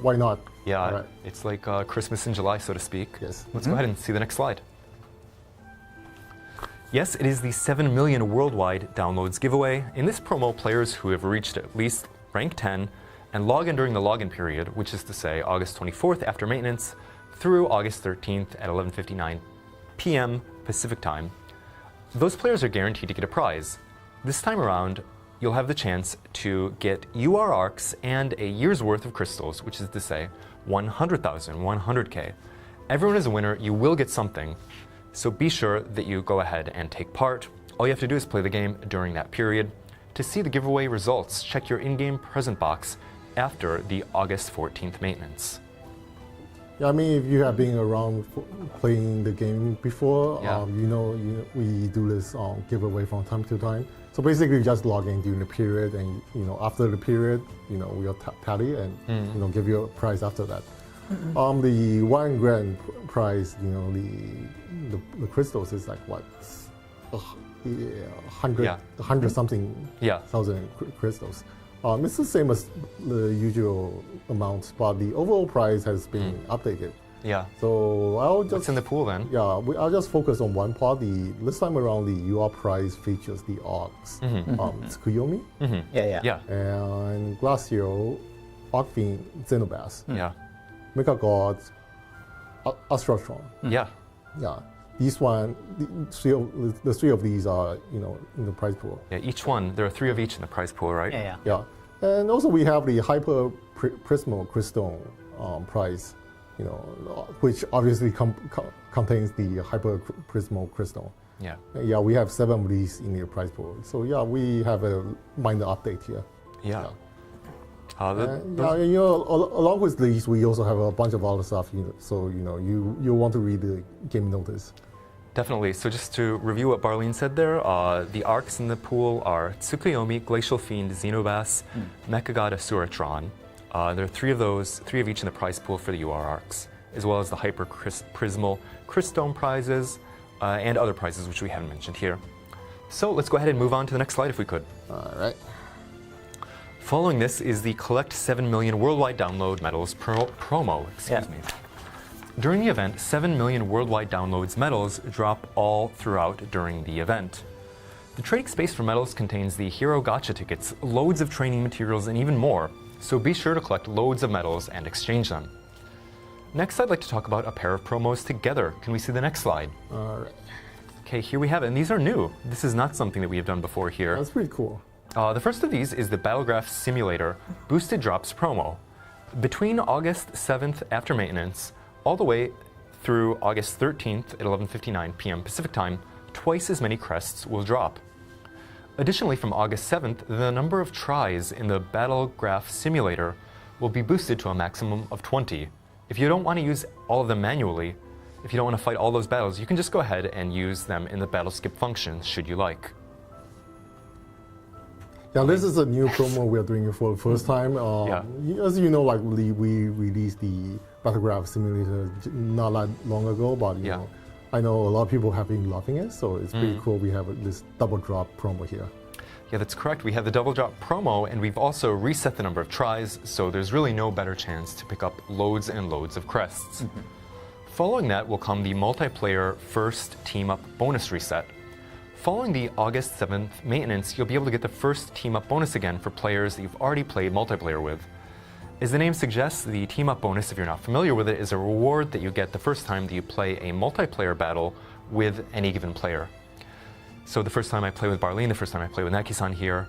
why not? Yeah, All right. it's like Christmas in July, so to speak. Yes. Let's go ahead and see the next slide. Yes, it is the 7 million worldwide downloads giveaway. In this promo, players who have reached at least rank 10 and log in during the login period, which is to say August 24th after maintenance through August 13th at 11:59 p.m. Pacific time, those players are guaranteed to get a prize. This time around, you'll have the chance to get UR arcs and a year's worth of crystals, which is to say 100,000, 100K. Everyone is a winner, you will get something, so be sure that you go ahead and take part. All you have to do is play the game during that period. To see the giveaway results, check your in-game present box after the August 14th maintenance. Yeah, I mean, if you have been around playing the game before, Yeah. we do this giveaway from time to time. So basically, just log in during the period, and after the period, we'll tally and give you a prize after that. The one grand prize, the crystals is like what, 100 something thousand crystals. It's the same as the usual amount, but the overall price has been updated. Yeah. So I'll just. What's in the pool then? Yeah, I'll just focus on one part. This time around, the UR prize features the arcs, Tsukuyomi, Yeah. and Glacio, Arcfiend, Xenobass, Yeah. Mecha God, Astrotron. Yeah. Yeah, the three of these are in the prize pool. Yeah, each one, there are 3 of each in the prize pool, right? Yeah. And also we have the Hyper Prismo Crystal prize, which obviously contains the Hyper Prismo Crystal. Yeah. Yeah, we have 7 of these in the prize pool. So yeah, we have a minor update here. Yeah. Along with these, we also have a bunch of other stuff. So you want to read the game notice. Definitely. So just to review what Barlene said there, the arcs in the pool are Tsukuyomi, Glacial Fiend, Xenobass, Mecha Asuratron. There are 3 of those, 3 of each in the prize pool for the UR arcs, as well as the Hyper Prismal Crystone prizes and other prizes which we haven't mentioned here. So let's go ahead and move on to the next slide if we could. All right. Following this is the Collect 7 million worldwide download medals promo. Excuse me. During the event, 7 million worldwide downloads medals drop all throughout during the event. The trading space for medals contains the Hero Gacha tickets, loads of training materials, and even more, so be sure to collect loads of medals and exchange them. Next, I'd like to talk about a pair of promos together. Can we see the next slide? All right. Okay, here we have it, and these are new. This is not something that we have done before here. That's pretty cool. The first of these is the Battlegraph Simulator Boosted Drops promo. Between August 7th after maintenance, all the way through August 13th at 11:59 p.m. Pacific Time, twice as many crests will drop. Additionally, from August 7th, the number of tries in the Battlegraph Simulator will be boosted to a maximum of 20. If you don't want to use all of them manually, if you don't want to fight all those battles, you can just go ahead and use them in the battle skip function, should you like. Yeah, this is a new promo we are doing for the first time. As you know, like we released the Battlegraph Simulator not that long ago, but I know a lot of people have been loving it, so it's pretty cool. We have this double drop promo here. Yeah, that's correct. We have the double drop promo, and we've also reset the number of tries, so there's really no better chance to pick up loads and loads of crests. Following that will come the multiplayer first team up bonus reset. Following the August 7th maintenance, you'll be able to get the first team up bonus again for players that you've already played multiplayer with. As the name suggests, the team up bonus, if you're not familiar with it, is a reward that you get the first time that you play a multiplayer battle with any given player. So the first time I play with Barlene, the first time I play with Knacky-san here,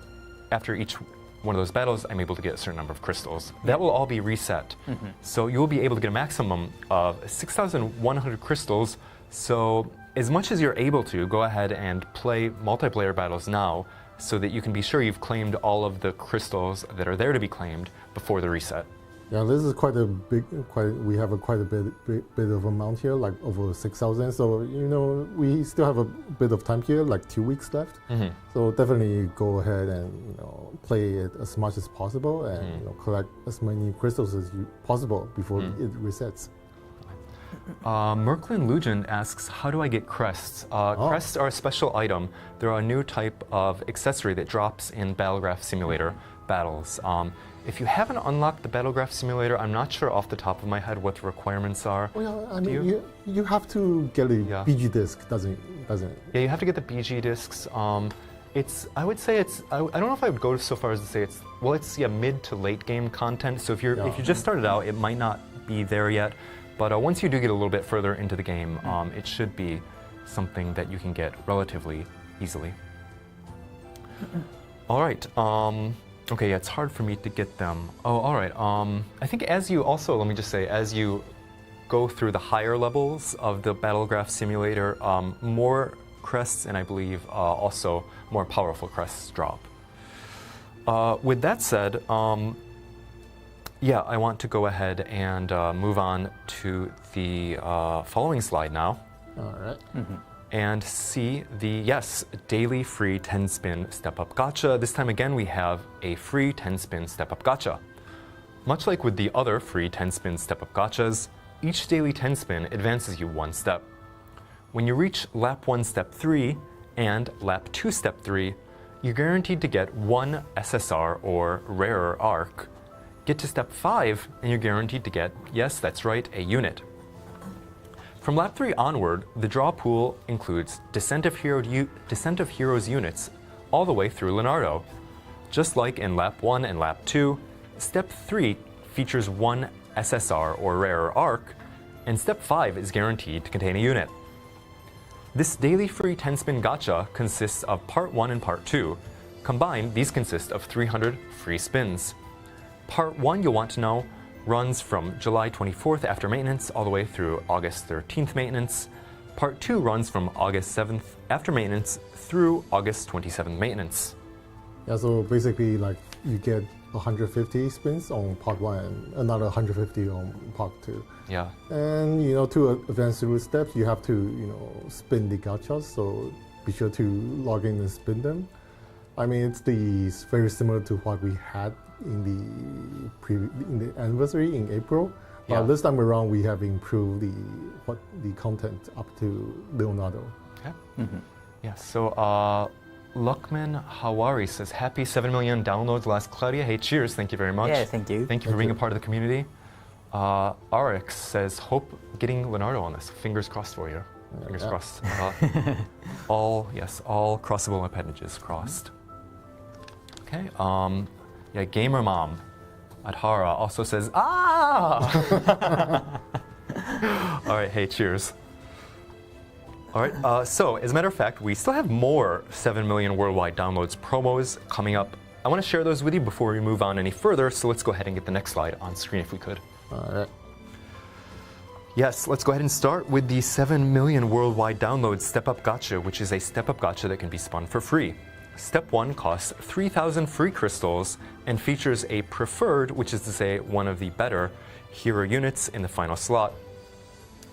after each one of those battles, I'm able to get a certain number of crystals. That will all be reset. So you will be able to get a maximum of 6,100 crystals. So as much as you're able to, go ahead and play multiplayer battles now so that you can be sure you've claimed all of the crystals that are there to be claimed before the reset. Yeah, this is quite a big, we have quite a bit of amount here, like over 6,000. So, we still have a bit of time here, like 2 weeks left. So definitely go ahead and, play it as much as possible and, collect as many crystals as possible before it resets. Merklin Lujan asks, how do I get crests? Crests are a special item. They're a new type of accessory that drops in Battlegraph Simulator battles. If you haven't unlocked the Battlegraph Simulator, I'm not sure off the top of my head what the requirements are. Well, I mean, you have to get a BG disc, doesn't it? Yeah, you have to get the BG discs. I would say I don't know if I would go so far as to say it's mid to late game content. So if you just started out, it might not be there yet. But once you do get a little bit further into the game, it should be something that you can get relatively easily. All right. Okay, yeah, it's hard for me to get them. Oh, all right. I think as you also, let me just say, as you go through the higher levels of the Battlegraph Simulator, more crests and I believe also more powerful crests drop. With that said, yeah, I want to go ahead and move on to the following slide now. All right. And see the, yes, daily free 10-spin step-up gacha. This time again, we have a free 10-spin step-up gacha. Much like with the other free 10-spin step-up gachas, each daily 10-spin advances you one step. When you reach lap 1 step 3 and lap 2 step 3, you're guaranteed to get one SSR or rarer arc. Get to step 5 and you're guaranteed to get, yes, that's right, a unit. From lap 3 onward, the draw pool includes Descent of Heroes units all the way through Leonardo. Just like in lap 1 and lap 2, step 3 features one SSR or rarer arc, and step 5 is guaranteed to contain a unit. This daily free 10-spin gacha consists of part 1 and part 2. Combined, these consist of 300 free spins. Part 1, you'll want to know, runs from July 24th after maintenance all the way through August 13th maintenance. Part 2 runs from August 7th after maintenance through August 27th maintenance. Yeah, so basically, like, you get 150 spins on part 1 and another 150 on part 2. Yeah. And, to advance through steps, you have to, spin the gachas, so be sure to log in and spin them. I mean, it's very similar to what we had in the anniversary in April. Yeah. This time around, we have improved the content up to Leonardo. Okay. Yeah, so Luckman Hawari says, happy 7 million downloads last Cloudia. Hey, cheers. Thank you very much. Yeah, thank you. Thank you for being a part of the community. RX says, hope getting Leonardo on this. Fingers crossed for you. Fingers crossed. All crossable appendages crossed. Okay. Yeah, Gamer Mom Adhara also says, ah! All right, hey, cheers. All right, so as a matter of fact, we still have more 7 million worldwide downloads promos coming up. I want to share those with you before we move on any further, so let's go ahead and get the next slide on screen if we could. All right. Yes, let's go ahead and start with the 7 million worldwide downloads Step-Up Gacha, which is a Step-Up Gacha that can be spun for free. Step 1 costs 3,000 free crystals and features a preferred, which is to say one of the better, hero units in the final slot.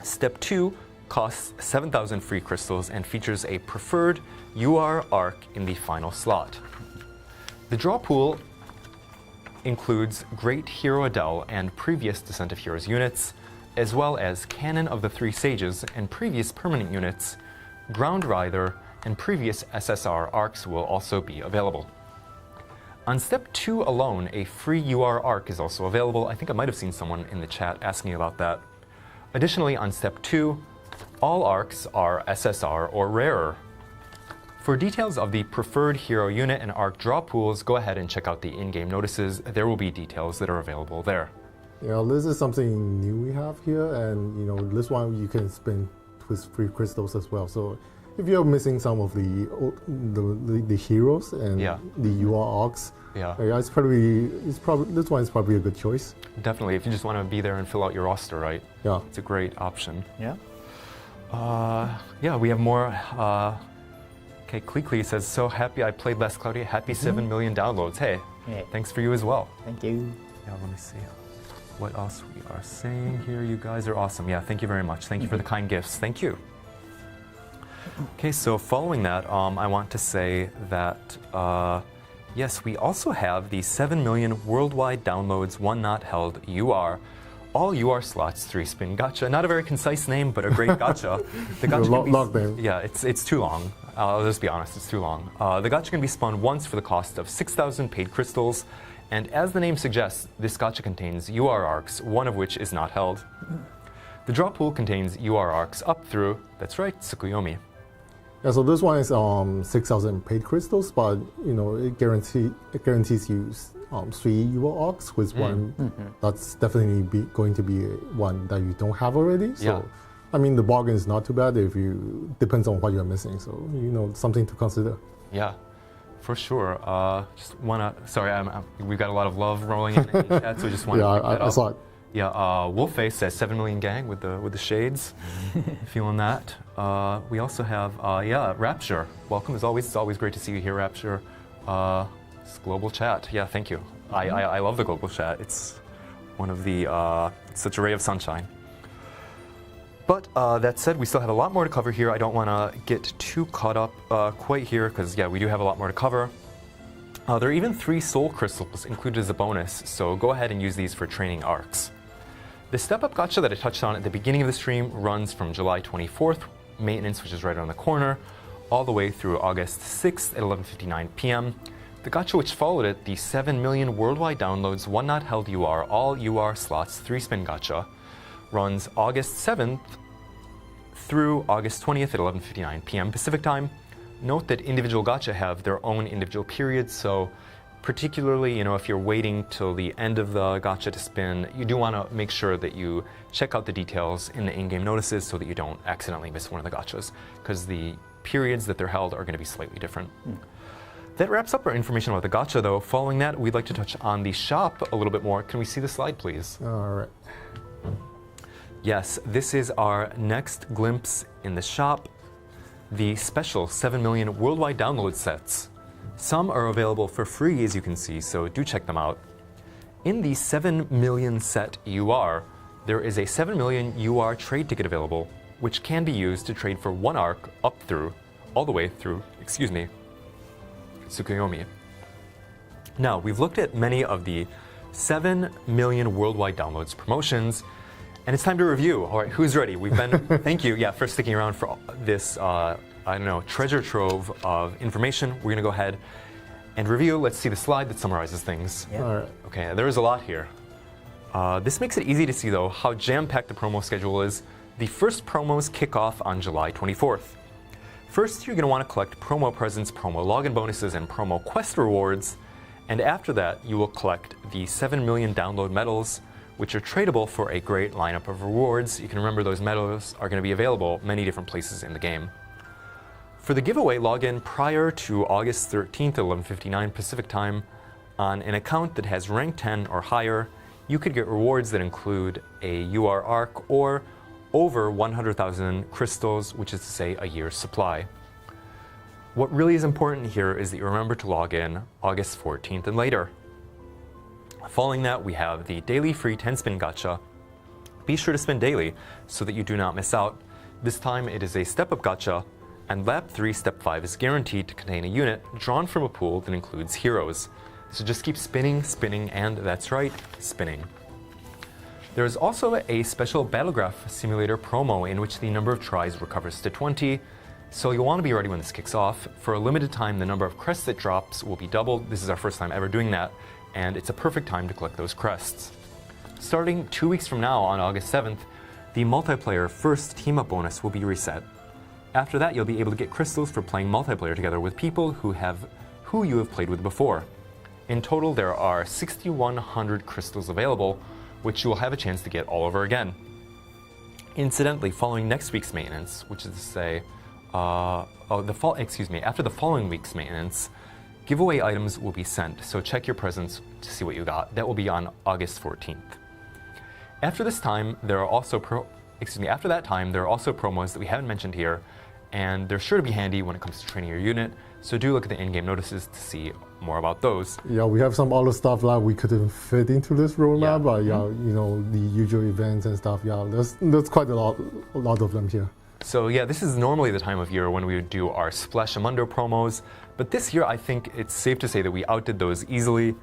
Step 2 costs 7,000 free crystals and features a preferred UR arc in the final slot. The draw pool includes Great Hero Adele and previous Descent of Heroes units, as well as Canon of the Three Sages and previous permanent units. Ground Rider and previous SSR arcs will also be available. On Step 2 alone, a free UR arc is also available. I think I might have seen someone in the chat asking about that. Additionally, on Step 2, all arcs are SSR or rarer. For details of the preferred hero unit and arc draw pools, go ahead and check out the in-game notices. There will be details that are available there. This is something new we have here, and this one you can spin with free crystals as well. So if you're missing some of the heroes and the UR arcs, this one is probably a good choice. Definitely, if you just want to be there and fill out your roster, right? Yeah, it's a great option. Yeah. Yeah, we have more. Okay, Klee says, so happy I played last Cloudia. Happy 7 million downloads. Hey, thanks for you as well. Thank you. Yeah, let me see what else we are saying here. You guys are awesome. Yeah, thank you very much. Thank you for the kind gifts. Thank you. Okay, so following that, I want to say that, yes, we also have the 7 million worldwide downloads, one not held UR. All UR slots 3-spin gacha. Not a very concise name, but a great gacha. The gacha yeah, it's too long. I'll just be honest, it's too long. The gacha can be spun once for the cost of 6,000 paid crystals, and as the name suggests, this gacha contains UR arcs, one of which is not held. The draw pool contains UR arcs up through, that's right, Tsukuyomi. Yeah, so this one is 6,000 paid crystals, but it guarantees you 3 UR arcs with one. That's definitely going to be one that you don't have already. So, I mean, the bargain is not too bad if you depends on what you're missing. So, something to consider. Yeah. For sure. Just wanna. Sorry, we've got a lot of love rolling in the chat, so just want to. I saw it. Yeah, Wolfface says 7 million gang with the shades. Feeling that. We also have Rapture. Welcome as always. It's always great to see you here, Rapture. It's global chat. Yeah, thank you. I love the global chat. It's one of the such a ray of sunshine. But that said, we still have a lot more to cover here. I don't want to get too caught up quite here because we do have a lot more to cover. There are even 3 soul crystals included as a bonus, so go ahead and use these for training arcs. The step-up gacha that I touched on at the beginning of the stream runs from July 24th, maintenance, which is right around the corner, all the way through August 6th at 11:59 p.m. The gacha which followed it, the 7 million worldwide downloads, one not held UR, all UR slots, 3-spin gacha, runs August 7th through August 20th at 11:59 p.m. Pacific time. Note that individual gacha have their own individual periods, so particularly, if you're waiting till the end of the gacha to spin, you do want to make sure that you check out the details in the in-game notices so that you don't accidentally miss one of the gachas, because the periods that they're held are going to be slightly different. That wraps up our information about the gacha, though. Following that, we'd like to touch on the shop a little bit more. Can we see the slide, please? All right. Yes, this is our next glimpse in the shop. The special 7 million worldwide download sets. Some are available for free, as you can see, so do check them out. In the 7 million set UR, there is a 7 million UR trade ticket available, which can be used to trade for one arc all the way through, Tsukuyomi. Now, we've looked at many of the 7 million worldwide downloads promotions, and it's time to review. All right, who's ready? We've been, thank you, for sticking around for this, treasure trove of information. We're going to go ahead and review. Let's see the slide that summarizes things. Yeah. All right. Okay, there is a lot here. This makes it easy to see, though, how jam-packed the promo schedule is. The first promos kick off on July 24th. First, you're going to want to collect promo presents, promo login bonuses, and promo quest rewards. And after that, you will collect the 7 million download medals, which are tradable for a great lineup of rewards. You can remember those medals are going to be available many different places in the game. For the giveaway, log in prior to August 13th at 11:59 Pacific time on an account that has rank 10 or higher. You could get rewards that include a UR arc or over 100,000 crystals, which is to say a year's supply. What really is important here is that you remember to log in August 14th and later. Following that, we have the daily free 10-spin gacha. Be sure to spin daily so that you do not miss out. This time it is a step-up gacha, and Lap 3 Step 5 is guaranteed to contain a unit drawn from a pool that includes heroes. So just keep spinning, spinning, and that's right, spinning. There is also a special Battlegraph Simulator promo in which the number of tries recovers to 20, so you'll want to be ready when this kicks off. For a limited time, the number of crests that drops will be doubled. This is our first time ever doing that, and it's a perfect time to collect those crests. Starting 2 weeks from now on August 7th, the multiplayer first team-up bonus will be reset. After that, you'll be able to get crystals for playing multiplayer together with people who you have played with before. In total, there are 6,100 crystals available, which you will have a chance to get all over again. Incidentally, following next week's maintenance, which is to say, after the following week's maintenance, giveaway items will be sent, so check your presents to see what you got. That will be on August 14th. After that time, there are also promos that we haven't mentioned here, and they're sure to be handy when it comes to training your unit, so do look at the in-game notices to see more about those. Yeah, we have some other stuff that we couldn't fit into this roadmap, but the usual events and stuff, there's quite a lot of them here. So this is normally the time of year when we would do our Splashamundo promos, but this year I think it's safe to say that we outdid those easily.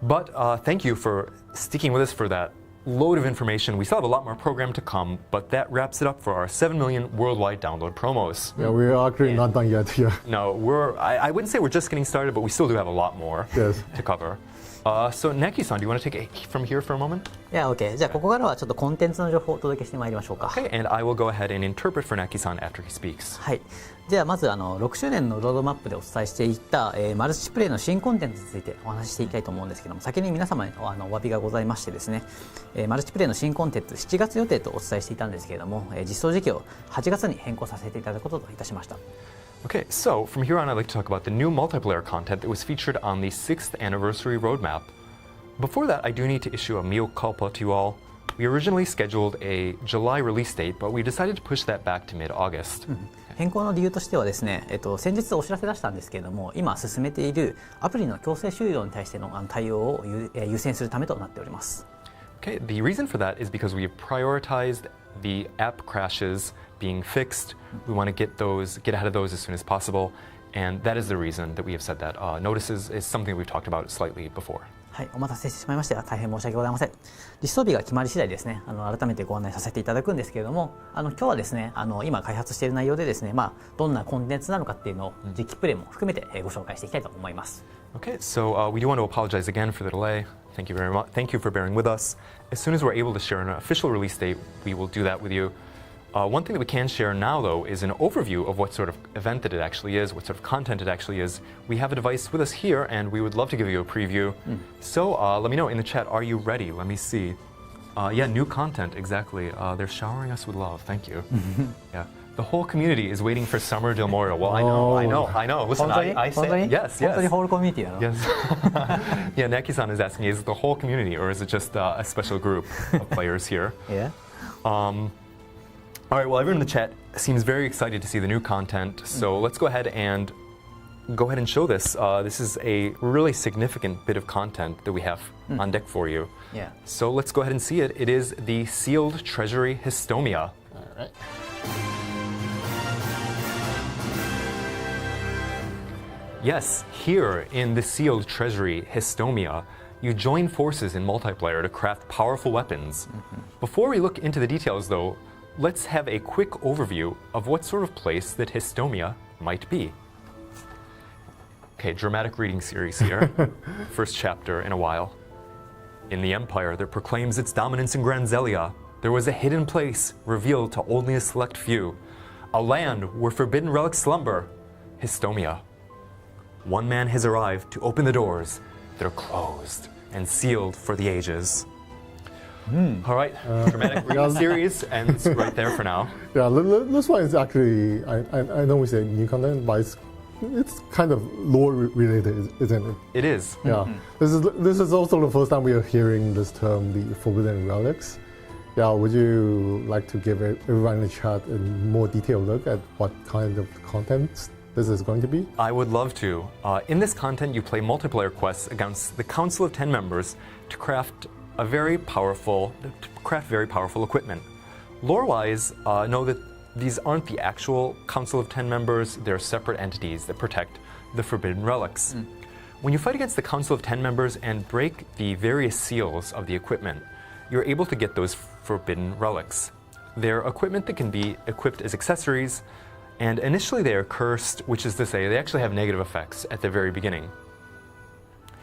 But thank you for sticking with us for that load of information. We still have a lot more program to come, but that wraps it up for our 7 million worldwide download promos. Yeah, we're actually not done yet here. No, I wouldn't say we're just getting started, but we still do have a lot more to cover. So Knacky-san, do you want to take it from here for a moment? Yeah, okay. じゃあここからはちょっとコンテンツの情報をお届けしてまいりましょうか。Okay, and I will go ahead and interpret for Knacky-san after he speaks. はい。じゃあまず6周年のロードマップでお伝えしていった、マルチプレイの新コンテンツについてお話ししていきたいと思うんですけども、先に皆様にお詫びがございましてですね、マルチプレイの新コンテンツ7月予定とお伝えしていたんですけれども、実装時期を8月に変更させていただくことといたしました。Okay, so from here on, I'd like to talk about the new multiplayer content that was featured on the 6th anniversary roadmap. Before that, I do need to issue a mea culpa to you all. We originally scheduled a July release date, but we decided to push that back to mid-August. 変更の理由としてはですね、先日お知らせ出したんですけれども、今進めているアプリの強制終了に対しての対応を優先するためとなっております。Okay, the reason for that is because we have prioritized the app crashes being fixed. We want to get ahead of those as soon as possible, and that is the reason that we have said that. Notices is something we've talked about slightly before. はい、お待たせしてしまいまして大変申し訳ございません。実装日が決まり次第ですね、改めてご案内させていただくんですけれども、今日はですね、今開発している内容でですね、どんなコンテンツなのかっていうのを実機プレイも含めてご紹介していきたいと思います。Okay, so we do want to apologize again for the delay. Thank you very much. Thank you for bearing with us. As soon as we're able to share an official release date, we will do that with you. One thing that we can share now, though, is an overview of what sort of event that it actually is, what sort of content it actually is. We have a device with us here, and we would love to give you a preview. So let me know in the chat, are you ready? Let me see. Yeah, new content, exactly. They're showering us with love. Thank you. Yeah. The whole community is waiting for Summer Del Moro. Well, I know. Listen, I say yes. 本当にホールコミュニティなの？ Yes. Yeah, Knacky-san is asking, is it the whole community, or is it just a special group of players here? Yeah. All right, well, everyone in the chat seems very excited to see the new content, so let's go ahead and show this. This is a really significant bit of content that we have on deck for you. Yeah. So let's go ahead and see it. It is the Sealed Treasury Histoia. All right. Yes, here in the Sealed Treasury Histoia, you join forces in multiplayer to craft powerful weapons. Before we look into the details, though, let's have a quick overview of what sort of place that Histoia might be. Okay, dramatic reading series here. First chapter in a while. In the empire that proclaims its dominance in Granzelia, there was a hidden place revealed to only a select few. A land where forbidden relics slumber. Histoia. One man has arrived to open the doors that are closed and sealed for the ages. All right, dramatic reading series ends right there for now. Yeah, this one is actually, I know we say new content, but it's kind of lore related, isn't it? It is. Yeah. This is also the first time we are hearing this term, the forbidden relics. Yeah, would you like to give everyone in the chat a more detailed look at what kind of content this is going to be? I would love to. In this content, you play multiplayer quests against the Council of 10 members to craft very powerful equipment. Lore-wise, know that these aren't the actual Council of 10 members, they're separate entities that protect the forbidden relics. When you fight against the Council of 10 members and break the various seals of the equipment, you're able to get those forbidden relics. They're equipment that can be equipped as accessories, and initially they are cursed, which is to say they actually have negative effects at the very beginning.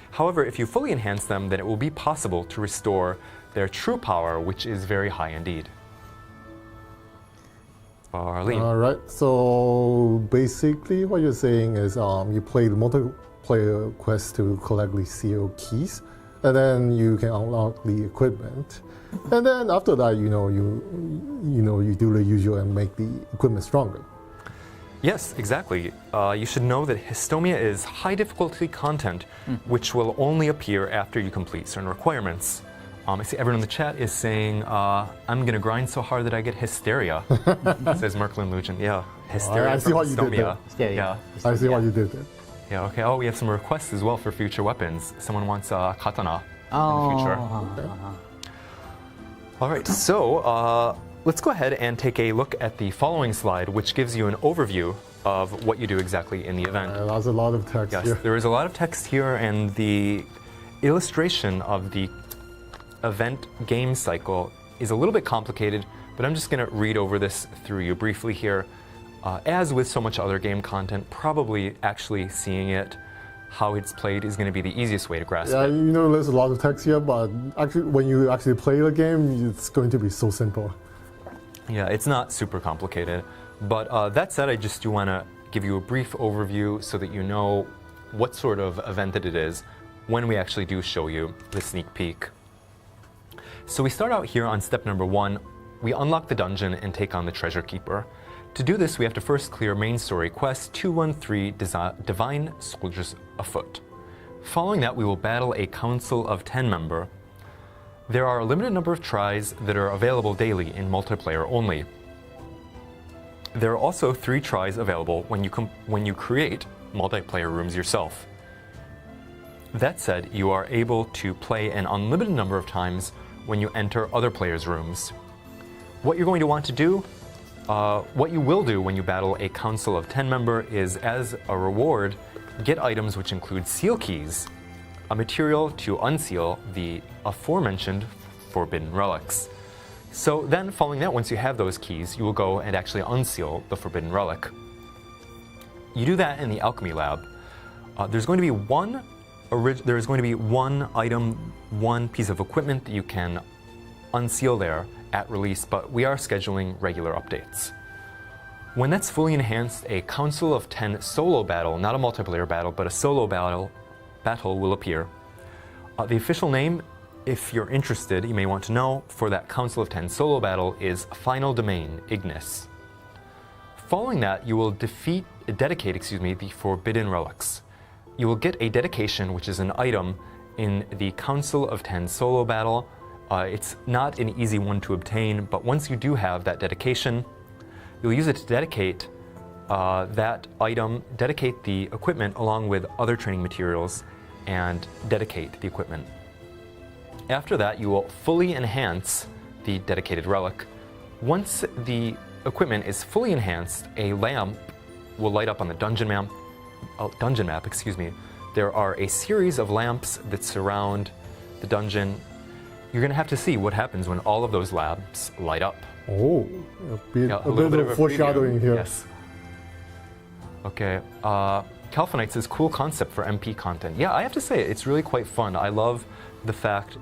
However, if you fully enhance them, then it will be possible to restore their true power, which is very high indeed. Arlene. All right, so basically what you're saying is you play the multiplayer quest to collect the seal keys, and then you can unlock the equipment. And then after that, you do the usual and make the equipment stronger. Yes, exactly. You should know that Histoia is high difficulty content, which will only appear after you complete certain requirements. I see everyone in the chat is saying, I'm going to grind so hard that I get hysteria, says Merklin Lujan. Yeah, hysteria. I see what you did Histoia. there. Yeah. I see what you did there. Yeah, okay. Oh, we have some requests as well for future weapons. Someone wants katana in the future. All right, so let's go ahead and take a look at the following slide, which gives you an overview of what you do exactly in the event. That's a lot of text here. There is a lot of text here, and the illustration of the event game cycle is a little bit complicated, but I'm just going to read over this through you briefly here. As with so much other game content, probably actually seeing it, how it's played, is going to be the easiest way to grasp it. There's a lot of text here, but actually, when you actually play the game, it's going to be so simple. Yeah, it's not super complicated. But that said, I just do want to give you a brief overview so that you know what sort of event that it is when we actually do show you the sneak peek. So we start out here on step number 1. We unlock the dungeon and take on the treasure keeper. To do this, we have to first clear main story quest 213 Divine Soldiers Afoot. Following that, we will battle a council of 10 member. There are a limited number of tries that are available daily in multiplayer only. There are also 3 tries available when you create multiplayer rooms yourself. That said, you are able to play an unlimited number of times when you enter other players' rooms. What you're going to want to do, what you will do when you battle a council of 10 member is, as a reward, get items which include seal keys, a material to unseal the aforementioned forbidden relics. So then, following that, once you have those keys, you will go and actually unseal the forbidden relic. You do that in the alchemy lab. There's going to be one item, one piece of equipment that you can unseal there at release, but we are scheduling regular updates. When that's fully enhanced, a Council of 10 solo battle, not a multiplayer battle, but a solo battle will appear. The official name, if you're interested, you may want to know, for that Council of 10 solo battle is Final Domain, Ignis. Following that, you will dedicate the forbidden relics. You will get a dedication, which is an item in the Council of 10 solo battle. It's not an easy one to obtain, but once you do have that dedication, you'll use it to dedicate that item, dedicate the equipment along with other training materials, and dedicate the equipment. After that, you will fully enhance the dedicated relic. Once the equipment is fully enhanced, a lamp will light up on the dungeon map. There are a series of lamps that surround the dungeon. You're going to have to see what happens when all of those lamps light up. Oh, a bit of foreshadowing here. Yes. Okay. Calphonites is cool concept for MP content. Yeah, I have to say, it's really quite fun. I love the fact,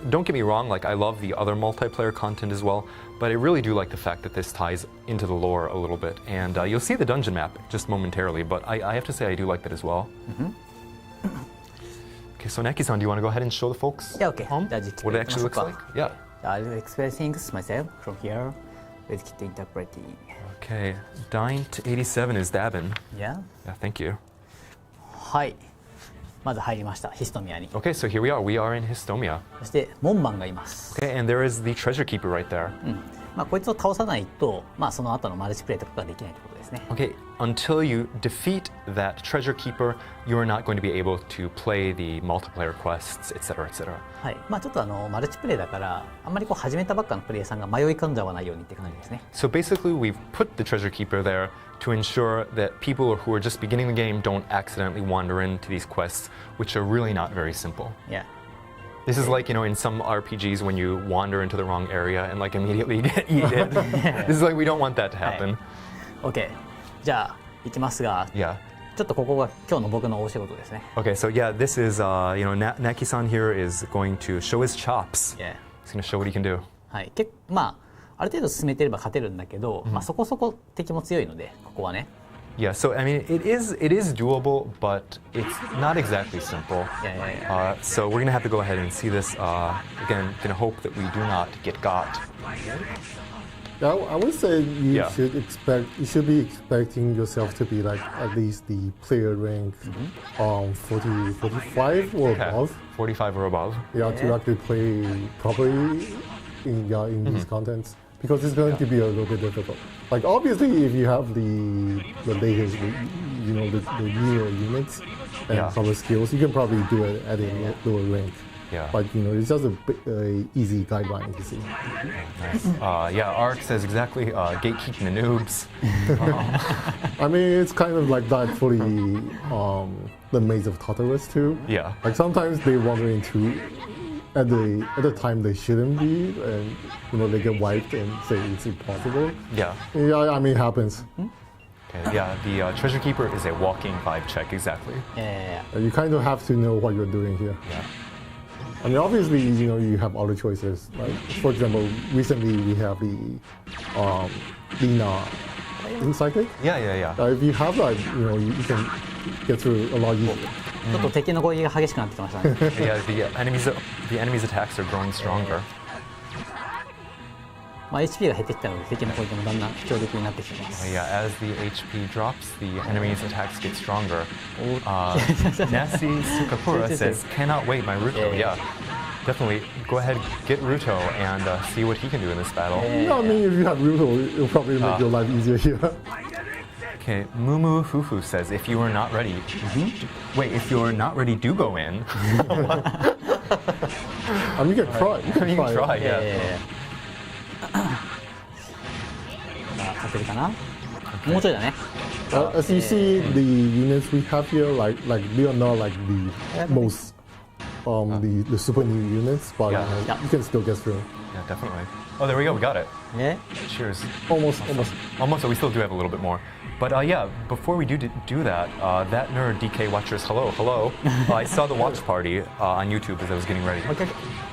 don't get me wrong, like I love the other multiplayer content as well, but I really do like the fact that this ties into the lore a little bit. And you'll see the dungeon map just momentarily, but I have to say I do like that as well. Okay, so Knacky-san, do you want to go ahead and show the folks Yeah, okay. home what it actually looks like? Yeah. I will explain things myself from here with kit interpreting. Okay, Dint 87 is Dabin. Yeah. Yeah, thank you. はい。まず入りました、ヒストミアに。 Okay, so here we are. We are in Histoia. そして門番がいます。 Okay, and there is the treasure keeper right there. こいつを倒さないと、その後のマルチプレイとかができないということですね。 Okay, until you defeat that treasure keeper, you are not going to be able to play the multiplayer quests, etc., etc. はい。ちょっとマルチプレイだからあんまり始めたばっかのプレイヤーさんが迷い込んじゃわないようにって感じですね。 So basically, we've put the treasure keeper there to ensure that people who are just beginning the game don't accidentally wander into these quests, which are really not very simple. Yeah. This is like, in some RPGs when you wander into the wrong area and immediately get eaten. This is we don't want that to happen. OK。じゃあ行きますが、 Yeah. ちょっとここが今日の僕の大仕事ですね。 Okay, so yeah, this is, Knacky-san here is going to show his chops. Yeah. He's going to show what he can do. はい。ある程度進めてれば勝てるんだけど、そこそこ敵も強いので、ここはね。Yeah, so I mean, it is doable, but it's not exactly simple. Yeah. So we're gonna have to go ahead and see this. Again, gonna hope that we do not get got. Yeah, I would say you should be expecting yourself to be at least the player rank 40, 45 or above. 45 or above. Yeah, to actually play properly in these contents. Because it's going to be a little bit difficult. Obviously, if you have the latest, the newer units and some skills, you can probably do it at a lower rank. Yeah. But it's just a easy guideline to see. Nice. Yeah, Ark says exactly. Gatekeeping the noobs. I mean, it's kind of like that for the Maze of Tartarus too. Yeah. Sometimes they wander into. At the time they shouldn't be, and they get wiped and say it's impossible. Yeah. Yeah, I mean it happens. Okay. Yeah, the treasure keeper is a walking vibe check exactly. Yeah. You kind of have to know what you're doing here. Yeah. I mean, obviously, you have other choices. For example, recently we have the Lina Psychic. Yeah. If you have that, you can get through a lot easier. ちょっと敵の攻撃が激しくなってきましたね。Yeah, the enemy's attacks are growing stronger. まあ、HP が減ってきたので敵の攻撃もだんだん強力になってきてます。Yeah, as the HP drops, the enemy's attacks get stronger. Nasi Sukapura says, "Cannot wait, my Ruto." Yeah, definitely. Go ahead, get Ruto and see what he can do in this battle. No, I mean, if you have Ruto, it'll probably make your life easier here. Okay, Mumu Fufu says, "If you are not ready, wait. If you're not ready, do go in." I mean, you can try. You You can try, いやい yeah. やいや勝てるかな、もうちょいだね。 As you see, the units we have here, like they are not like the most the super new units, but Yeah. you can still get through. Yeah, definitely. Oh, there we go. We got it. ね Cheers. Almost. Almost. So we still do have a little bit more. But yeah, before we do that, that nerd DK watchers, hello. I saw the watch party on YouTube as I was getting ready.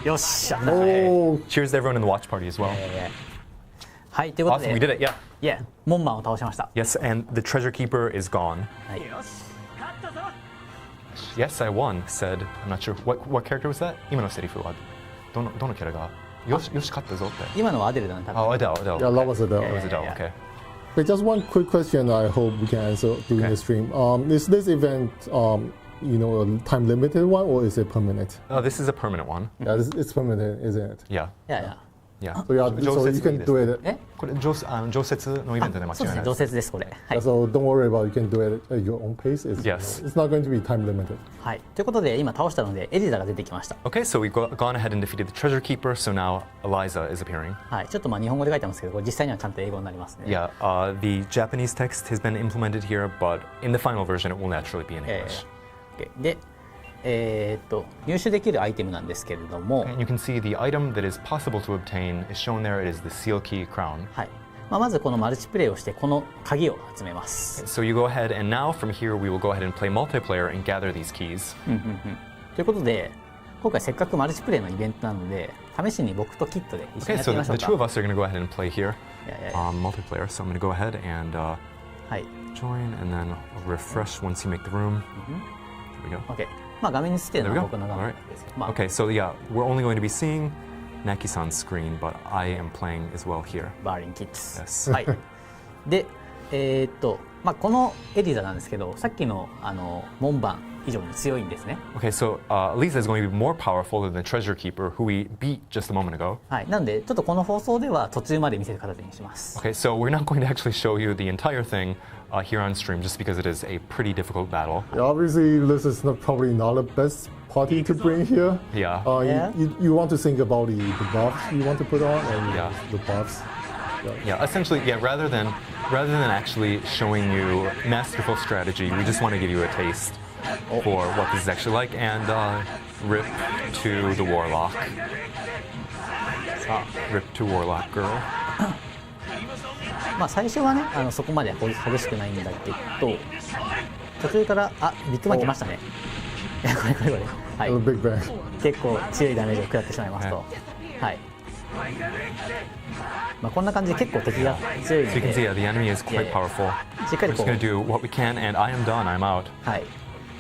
よっしゃ、危ない。 Oh, Cheers to everyone in the watch party as well. はい、ということ Awesome, we で、 did it. Yeah. いや、モンマンを倒しました。 Yes, and the treasure keeper is gone. はい、 Yes, I won. Said, I'm not sure what character was that. 今のセリフはどのキャラがよし勝ったぞって。今のはアデルだね、多分。 Oh, Adele. yeah, that was it. It was Adele. yeah. Okay. But just one quick question I hope we can answer during Okay. the stream. Is this event, a time limited one or is it permanent? This is a permanent one. Yeah, it's permanent, isn't it? Yeah. いやいや。 Yeah. So you can do it. え、これ常設のイベントで間違いそうですね、ない常設です、これ。はい。 So don't worry about it. You can do it at your own pace. Yes. It's not going to be time limited. はい。ということで、今倒したので、エリザが出てきました。 Okay, so we've gone ahead and defeated the treasure keeper, so now Eliza is appearing. はい。ちょっとまあ日本語で書いてますけど、これ実際にはちゃんと英語になりますね。 Yeah, the Japanese text has been implemented here, but in the final version it will naturally be in え English. ーで、入手できるアイテムなんですけれども、 And you can see the item that is possible to obtain is shown there. It is the seal key crown. はい。まあ、まずこのマルチプレイをしてこの鍵を集めます。 So you go ahead, and now from here we will go ahead and play multiplayer and gather these keys. ということで、今回せっかくマルチプレイのイベントなので、試しに僕とキットで一緒 Okay, にやって so みま the しょう two of か。 us are going to go ahead and play here いやいやいや multiplayer. So I'm going to go ahead and はい。 join, and then I'll refresh once you make the room. There we go. OK。まあ画面に映ってる There の we は go. 僕の画 All 面 right. ですけど、まあ、 Okay, so yeah, we're only going to be seeing Knacky-san's screen, but I am playing as well here. バーリンキッズ。 Yes. はい。で、まあこのエリザなんですけど、さっきの門番以上に強いんですね。 Okay, so Lisa is going to be more powerful than the treasure keeper, who we beat just a moment ago. はい。なんでちょっとこの放送では途中まで見せる形にします。 Okay, so we're not going to actually show you the entire thing here on stream, just because it is a pretty difficult battle. Yeah, obviously, this is probably not the best party to bring here. Yeah. Yeah. You want to think about the buffs you want to put on and Yeah. the buffs. Yeah, essentially, yeah. Rather than actually showing you masterful strategy, we just want to give you a taste for what this is actually like, and rip to the warlock. さあ、 Rip to warlock girl. まあ最初はね、そこまで激しくないんだけど、途中からビッグバン来ましたね。いやこれ。は A い。 big bang. 結構強いダメージを食らってしまいますと、はい。まあこんな感じで結構敵が強いの So you can see, で、yeah, the enemy is quite Yeah. powerful. しっか We're りこ just う、 gonna do what we can, and I am done. I'm out. はい。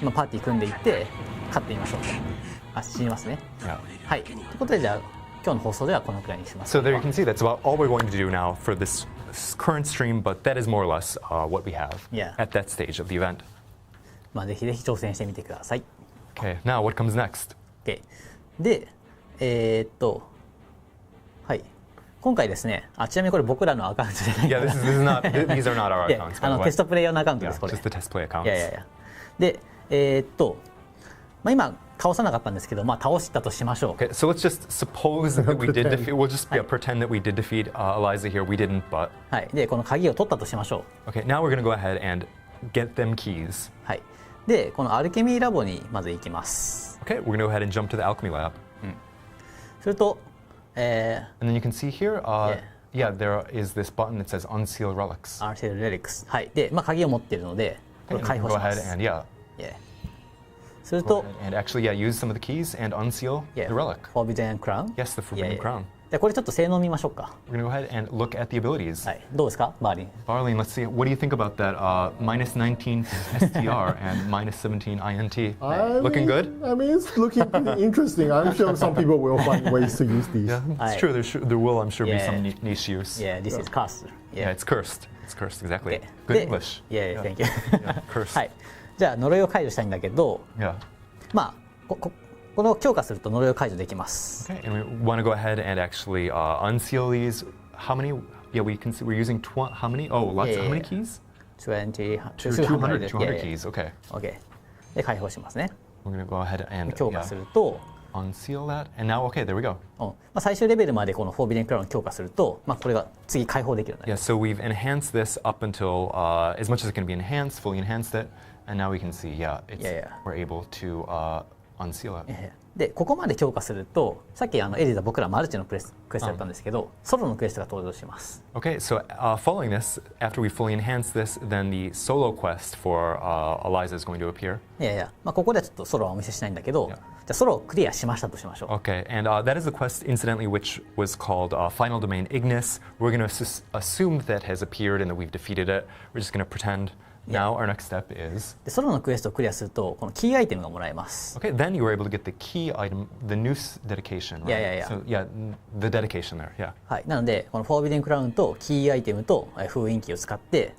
まあパーティー組んでいって勝ってみましょうと。死にますね。 Yeah. はい。ということでじゃあ今日の放送ではこのくらいにします。 So there you can see that's about all we're going to do now for this current stream, but that is more or less what we have Yeah. at that stage of the event. まあぜひぜひ挑戦してみてください。 Okay, now what comes next? OK。で、はい。今回ですね、ちなみにこれ僕らのアカウントじゃないか Yeah, ら this is not. These are not our いや accounts. by the way. テストプレイ用のアカウントです、 Yeah, これ。 just the test play い accounts. やいやいや。で、まあ、今倒さなかったんですけど、まあ倒したとしましょう。 Okay, so let's just suppose that we did defeat. We'll just pretend that we did defeat Eliza here. We didn't, but はい。で、この鍵を取ったとしましょ okay. Now we're gonna go ahead and get them keys. う。はい。で、このアルケミーラボにまず行きます。 Okay, we're gonna go ahead and jump to the alchemy lab. すると、And then you can see here, yeah, there is this button that says unseal relics. アーセルレリックス。はい。で、まあ鍵を持っているので、こ Okay, れ you 解 can 放 go しま ahead す。 and yeah, する go と、 ahead and actually use some of the keys and unseal the relic. Forbidden Crown。 Yes, the Yeah, forbidden yeah. crown. じゃあこれちょっと性能見ましょうか。 We're going to go ahead and look at the abilities. はい、どうですか、バーリン。 Barley, let's see. What do you think about that minus 19 STR and minus 17 INT? Looking good? I mean, it's looking pretty interesting. I'm sure some people will find ways to use these. Yeah, it's Aye. true. There will, I'm sure, be Yeah. some niche use. Yeah, this is cursed. Yeah, it's cursed. It's cursed, exactly. Okay. Good で English. Yeah, thank you. Yeah, cursed. はい。じゃあ呪いを解除したいんだけど、 Yeah. まあこの強化すると呪いを解除できます。 Okay, and we want to go ahead and actually unseal these. How many? Yeah, we can see we're using how many? Oh, lots. Yeah, How many yeah. keys? 200 200 Yeah, keys. Okay. OK。で解放しますね。 We're going to go ahead and 強化すると、 unseal that. And now, okay, there we go. まあ、最終レベルまでこのフォービデンクラウンを強化すると、まあ、これが次解放できるようになり Yeah, ます。 so we've enhanced this up until as much as it can be enhanced, fully enhanced it, and now we can see, yeah, it's, Yeah. we're able to unseal it. でここまで強化すると、さっきエリザ僕らマルチのクエストだったんですけど、ソロのクエストが登場します。 Okay, so following this, after we fully enhance this, then the solo quest for Eliza is going to appear. まあ、ここではちょっとソロはお見せしないんだけど、 Yeah. じゃあソロをクリアしましたとしましょう。 Okay, and that is the quest, incidentally, which was called Final Domain Ignis. We're going to assume that has appeared and that we've defeated it. We're just going to pretend. Now our next step is. でソロのクエストをクリアするとこのキーアイテムがもらえます。 Okay, then you were able to get the key item, the noose dedication. Right? Yeah. So yeah, the dedication there. Yeah. はい、なのでこのフォービデンクラウンとキーアイテムと封印キーを使って、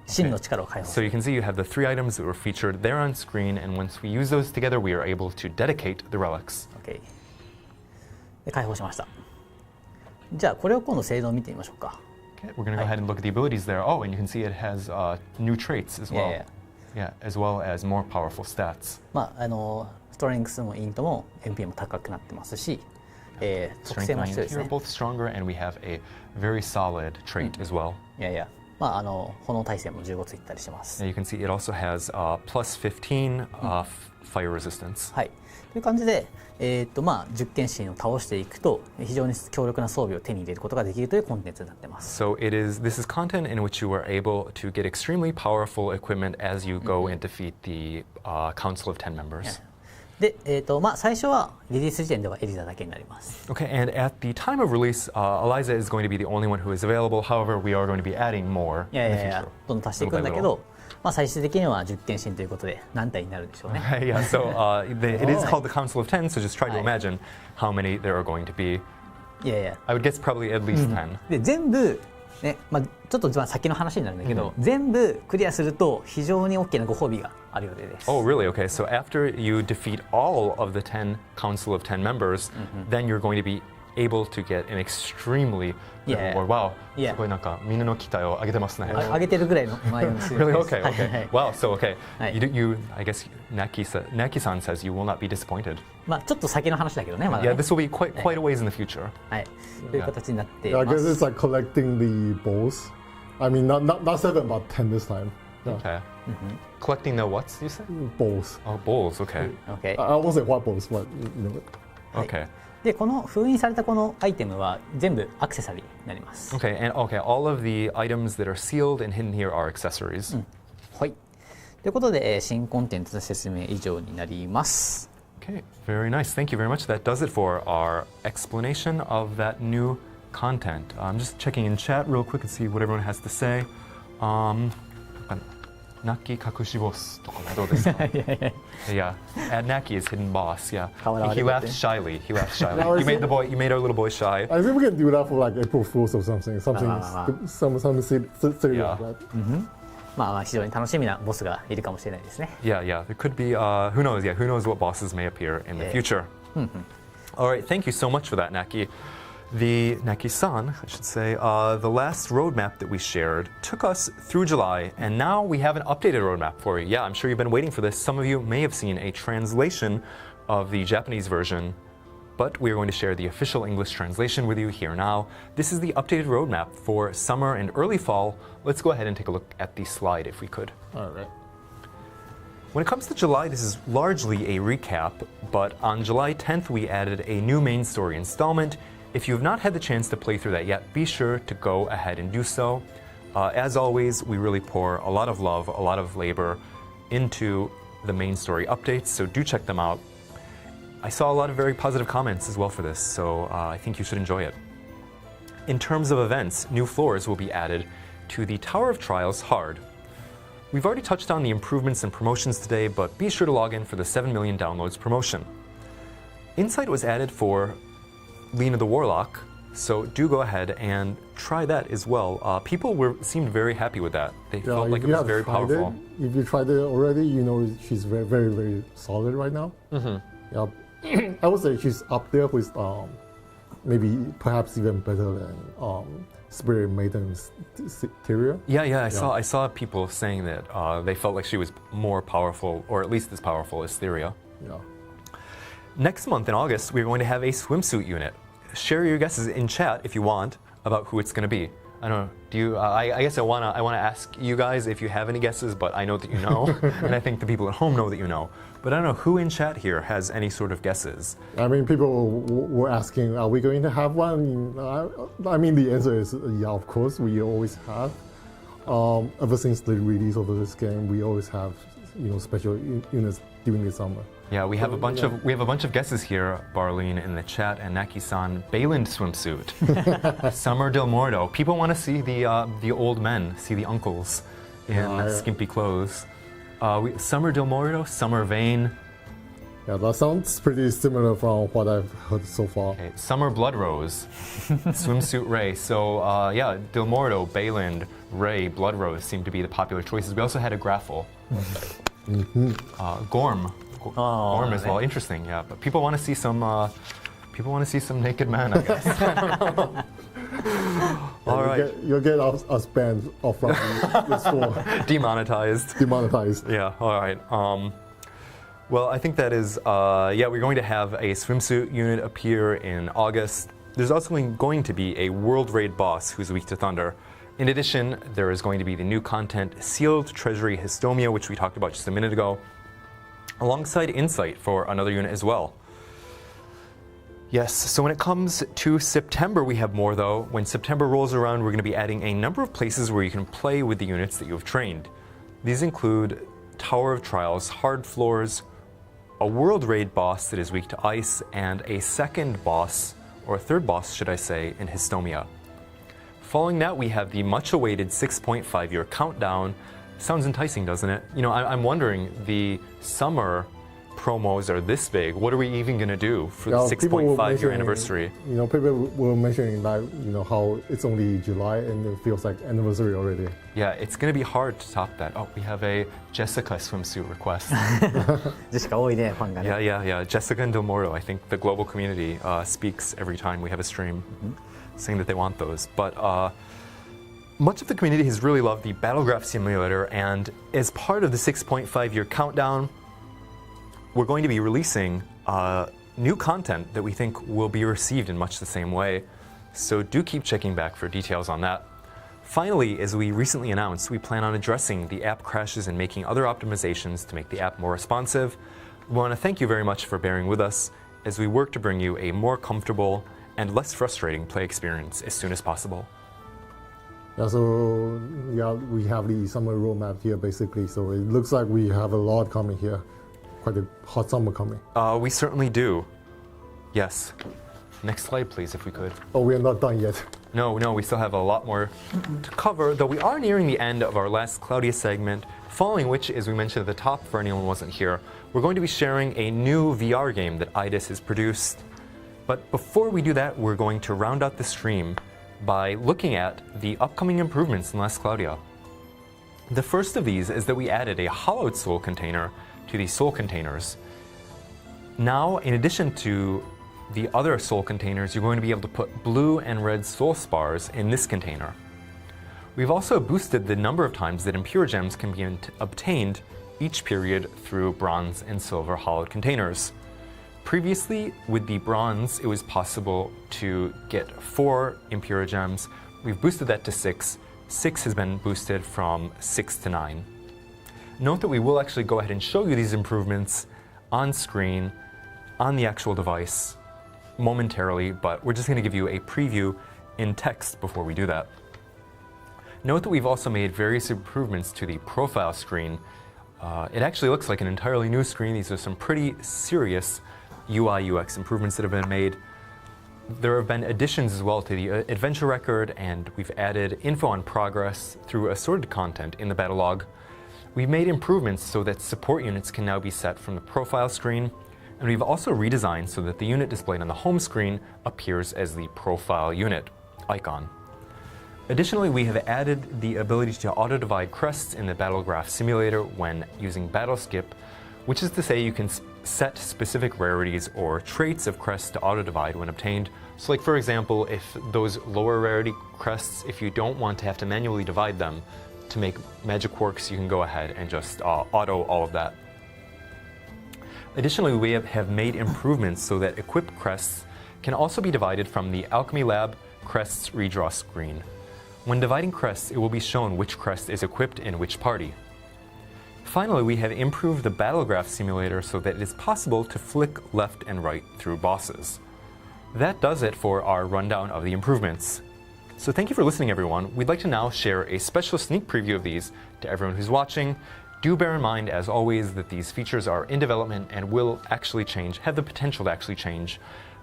真の力を解放 So する。 you can see you have the three items that were featured there on screen, and once we use those together, we are able to dedicate the relics. OK。で解放しました。じゃあこれを今度性能を見てみましょうか。 Okay, we're going to go ahead and look at the abilities there. Oh, and you can see it has new traits as well. Yeah. Yeah, as well as more powerful stats. まあストレングスもイントも MP も高くなってますし、特 Strength 性も and 必要です here are ね。 both stronger, and we have a very solid trait as well. まあ炎耐性も15ついったりします。 Now you can see it also has plus 15 fire resistance. はい。という感じで、まあ10剣神を倒していくと非常に強力な装備を手に入れることができるというコンテンツになってます。 So this is content in which you are able to get extremely powerful equipment as you go and defeat the Council of 10 members. で、まあ最初はリリース時点ではエリザだけになります。 Okay, and at the time of release, Eliza is going to be the only one who is available. However, we are going to be adding more in the future. どんどん足していくんだけど、まあ最終的には10剣神ということで何体になるでしょうね。Yeah, so it is called the Council of 10, so just try to imagine how many there are going to be. I would guess probably at least 10. で全部ね、まあちょっと先の話になるんだけど、全部クリアすると非常に大きなご褒美がある予定です。 Oh, really? Okay, so after you defeat all of the 10 Council of 10 members, then you're going to be able to get an extremely good reward. Wow. すごいなんかみんなの期待を上げてますね。上げてるぐらいの前の数字です。 Really? Okay, okay. Wow, so okay. Hi. I guess Knacky-san says you will not be disappointed. まあちょっと先の話だけどね、まだ Yeah, ね。 this will be quite a ways in the future. はい。という形になってい Yeah, I ま guess す。 it's like collecting the balls. I mean, not 7, but 10 this time. Yeah. Okay. Collecting the what's you say? Balls. Oh, bowls. Okay. OK。 I won't say what balls, but you know. Okay. でこの封印されたこのアイテムは全部アクセサリーになります。 Okay, and okay, all of the items that are sealed and hidden here are accessories. はい。ということで、新コンテンツの説明以上になります。 Okay, very nice. Thank you very much. That does it for our explanation of that new content. I'm just checking in chat real quick and see what everyone has to say. Knacky Kakushi boss とかどうですか? Yeah, at Knacky is hidden boss. Yeah, he laughed shyly. He laughed shyly. No, You made our little boy shy. I think we can do that for like April Fools or something. Something silly Yeah. like that. まあ非常に楽しみなボスがいるかもしれないですね。 Yeah, there could be. Who knows? Yeah, who knows what bosses may appear in the future. All right, thank you so much for that, Knacky. The Knacky-san, I should say, the last roadmap that we shared took us through July, and now we have an updated roadmap for you. Yeah, I'm sure you've been waiting for this. Some of you may have seen a translation of the Japanese version, but we are going to share the official English translation with you here now. This is the updated roadmap for summer and early fall. Let's go ahead and take a look at the slide if we could. All right. When it comes to July, this is largely a recap, but on July 10th, we added a new main story installment. If you have not had the chance to play through that yet, be sure to go ahead and do so. As always, we really pour a lot of love, a lot of labor into the main story updates, so do check them out. I saw a lot of very positive comments as well for this, so I think you should enjoy it. In terms of events, new floors will be added to the Tower of Trials Hard. We've already touched on the improvements and promotions today, but be sure to log in for the 7 million downloads promotion. Insight was added for Lena the Warlock, so do go ahead and try that as well. People seemed very happy with that. They felt like it was very powerful. If you tried it already, you know she's very, very, very solid right now. Yeah, I would say she's up there with maybe perhaps even better than Spirit Maiden's Tyria. Yeah. I saw people saying that they felt like she was more powerful, or at least as powerful as Tyria. Yeah. Next month in August, we're going to have a swimsuit unit. Share your guesses in chat if you want about who it's going to be. I don't know. Do you? I guess I wanna ask you guys if you have any guesses, but I know that you know, and I think the people at home know that you know. But I don't know who in chat here has any sort of guesses. I mean, people were asking, are we going to have one? I mean, the answer is yeah, of course, we always have. Ever since the release of this game, we always have, special units during the summer. Yeah, we have a bunch of guesses here, Barlene in the chat, and Naki-san. Bayland swimsuit, Summer Del Mordo. People want to see the old men, see the uncles in skimpy clothes. Summer Del Mordo, Summer Vane. Yeah, that sounds pretty similar from what I've heard so far. Okay, Summer Blood Rose, swimsuit Ray. So yeah, Del Mordo, Bayland, Ray, Blood Rose seem to be the popular choices. We also had a Graffle. Gorm. Gorm as well. Interesting, yeah. But people want to see some. People want to see some naked men, I guess. All right. You'll get us banned off from the store. Demonetized. Demonetized. Yeah. All right. Well, I think that is. Yeah, we're going to have a swimsuit unit appear in August. There's also going to be a World Raid boss who's weak to Thunder. In addition, there is going to be the new content Sealed Treasury Histoia, which we talked about just a minute ago, alongside Insight for another unit as well. Yes, so when it comes to September, we have more though. When September rolls around, we're going to be adding a number of places where you can play with the units that you have trained. These include Tower of Trials, hard floors, a World Raid boss that is weak to ice, and a second boss, or a third boss, should I say, in Histoia. Following that, we have the much-awaited 6.5-year countdown. Sounds enticing, doesn't it? I'm wondering, the summer promos are this big. What are we even going to do for the 6.5-year anniversary? People were mentioning that, how it's only July and it feels like anniversary already. Yeah, it's going to be hard to top that. Oh, we have a Jessica swimsuit request. Yeah. Jessica and Del Mordo. I think the global community speaks every time we have a stream, saying that they want those. But much of the community has really loved the Battlegraph Simulator, and as part of the 6.5-year countdown, we're going to be releasing new content that we think will be received in much the same way. So do keep checking back for details on that. Finally, as we recently announced, we plan on addressing the app crashes and making other optimizations to make the app more responsive. We want to thank you very much for bearing with us as we work to bring you a more comfortable and less frustrating play experience as soon as possible. Yeah, so we have the summer roadmap here basically, so it looks like we have a lot coming here. Quite a hot summer coming. We certainly do. Yes. Next slide, please, if we could. Oh, we are not done yet. No, we still have a lot more to cover, though we are nearing the end of our last Cloudia segment, following which, as we mentioned at the top for anyone who wasn't here, we're going to be sharing a new VR game that AIDIS has produced. But before we do that, we're going to round out the stream by looking at the upcoming improvements in Last Cloudia. The first of these is that we added a hollowed soul container to the soul containers. Now, in addition to the other soul containers, you're going to be able to put blue and red soul spars in this container. We've also boosted the number of times that impure gems can be obtained each period through bronze and silver hollowed containers. Previously, with the bronze, it was possible to get 4 impure gems. We've boosted that to 6. 6 has been boosted from 6 to 9. Note that we will actually go ahead and show you these improvements on screen, on the actual device, momentarily, but we're just going to give you a preview in text before we do that. Note that we've also made various improvements to the profile screen. It actually looks like an entirely new screen. These are some pretty serious UI UX improvements that have been made. There have been additions as well to the adventure record, and we've added info on progress through assorted content in the battle log. We've made improvements so that support units can now be set from the profile screen, and we've also redesigned so that the unit displayed on the home screen appears as the profile unit icon. Additionally, we have added the ability to auto-divide crests in the battle graph simulator when using battle skip, which is to say you can set specific rarities or traits of crests to auto-divide when obtained. So like for example, if those lower rarity crests, if you don't want to have to manually divide them to make magic quirks, you can go ahead and just auto all of that. Additionally, we have made improvements so that equip crests can also be divided from the Alchemy Lab crests redraw screen. When dividing crests, it will be shown which crest is equipped in which party. Finally, we have improved the battle graph simulator so that it is possible to flick left and right through bosses. That does it for our rundown of the improvements. So thank you for listening, everyone. We'd like to now share a special sneak preview of these to everyone who's watching. Do bear in mind, as always, that these features are in development and will actually change, have the potential to actually change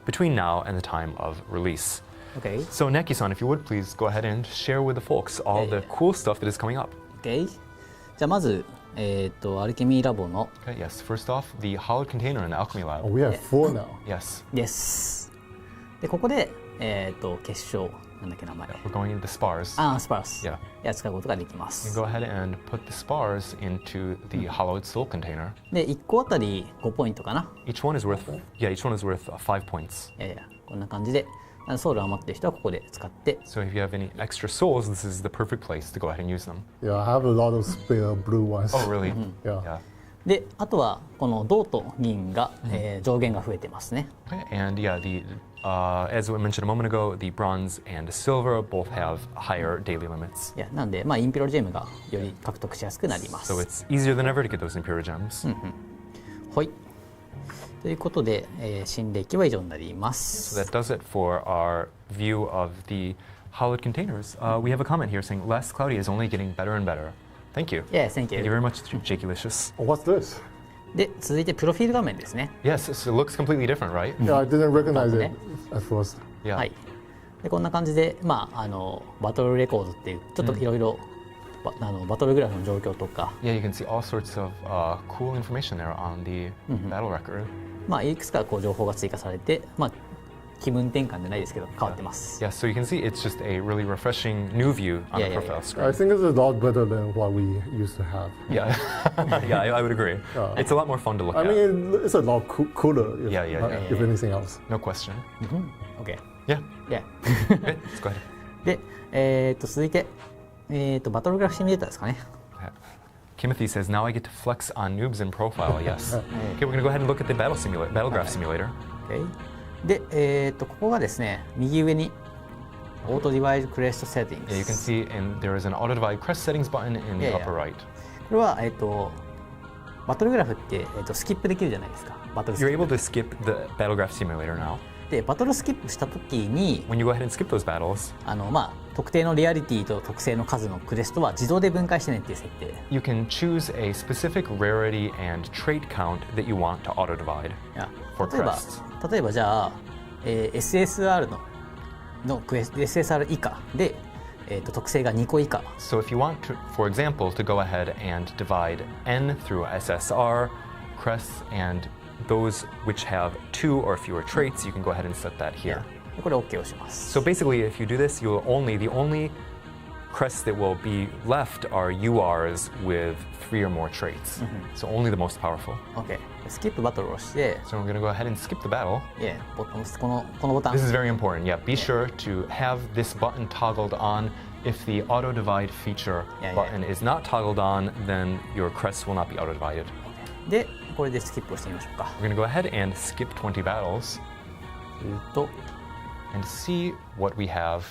between now and the time of release. Okay. So Knacky-san, if you would please go ahead and share with the folks all the cool stuff that is coming up. Okay. じゃあまず、アルケミーラボの Okay, yes. First off, the hollowed container in the Alchemy Lab. Oh, we have 4 now. Yes. です。でここで結晶なんだっけ名前。We're going into the spars. スパース。Yeah. 使うことができま You す。 can go ahead and put the spars into the hollowed soul container. で1個あたり5ポイントかな。Each one is worth 5 points. こんな感じで。ソウル余ってる人はここで使って。So if you have any extra souls, this is the perfect place to go ahead and use them. Yeah, I have a lot of spare blue ones. Oh, really? Yeah. で、あとはこの銅と銀が、上限が増えてますね。Okay, and yeah, as I mentioned a moment ago, the bronze and silver both have higher daily limits. なんで、インペロジェムがより獲得しやすくなります。So it's easier than ever to get those Imperial gems. はい。ということで、新暦は以上になりま So す。 that does it for our view of the hollowed containers. We have a comment here saying, Last Cloudia is only getting better and better. Thank you. Yeah, thank you. Thank you very much, Jakey-licious. Oh, what's this? で、続いてプロフィール画面ですね。 Yes, it looks completely different, right? Yeah, I didn't recognize it at first. Yeah. はい。で、こんな感じで、バトルレコードっていうちょっといろいろバトルグラフの状況とか、Yeah, you can see all sorts of cool information there on the battle record. いくつかこう情報が追加されて、気分転換じゃないですけど変わってます。Yeah, so you can see it's just a really refreshing new view on the profile screen. I think it's a lot better than what we used to have. Yeah, yeah, I would agree. It's a lot more fun to look I at. mean, it's a lot cooler if, Yeah. if anything else. No question. OK。 Yeah. Yeah. Okay, let's go ahead. で、続いて、バトルグラフシミュレーターですかね。Kimothy says, now I get to flex on noobs in profile. Yes. Okay, we're going to go ahead and look at the battle graph simulator. OK。で、ここがですね、右上にオートディバイドクレストセッティング。Yeah, you can see there is an auto divide crest settings button in the upper right. これは、バトルグラフって、スキップできるじゃないですか。バトルスキ You're ップ able to skip the battle graph simulator now. で、バトルスキップしたときに、 When you go ahead and skip those battles, 特定のリアリティと特性の数のクレストは自動で分解してねっていう設定。you can choose a specific rarity and trait count that you want to auto divide for 例えば crests. じゃあ、SSR のクエスト SSR 以下で、特性が2個以下。 So if you want to, for example, to go ahead and divide N through SSR crests and those which have 2 or fewer traits, you can go ahead and set that here. これ OK をします。 So basically, if you do this, the only crests that will be left are URs with 3 or more traits. So only the most powerful. OK。スキップバトルをして、So we're going to go ahead and skip the battle. このボタン。 This is very important. Yeah, be sure to have this button toggled on. If the auto divide feature button is not toggled on, then your crests will not be auto divided. で、これでスキップをしてみましょうか。 We're going to go ahead and skip 20 battles と and see what we have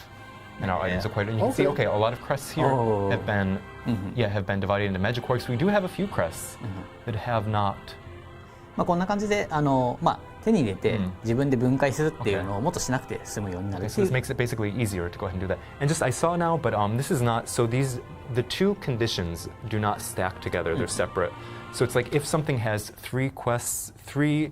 in our items acquired. And you can see, okay, a lot of crests here have been divided into magic quirks. We do have a few crests that have not. こんな感じで手に入れて自分で分解するっていうのをもっとしなくて済むようになる So this makes it basically easier to go ahead and do that. And just I saw now, but this is not. So the two conditions do not stack together. They're separate. So it's like if something has 3 quests, 3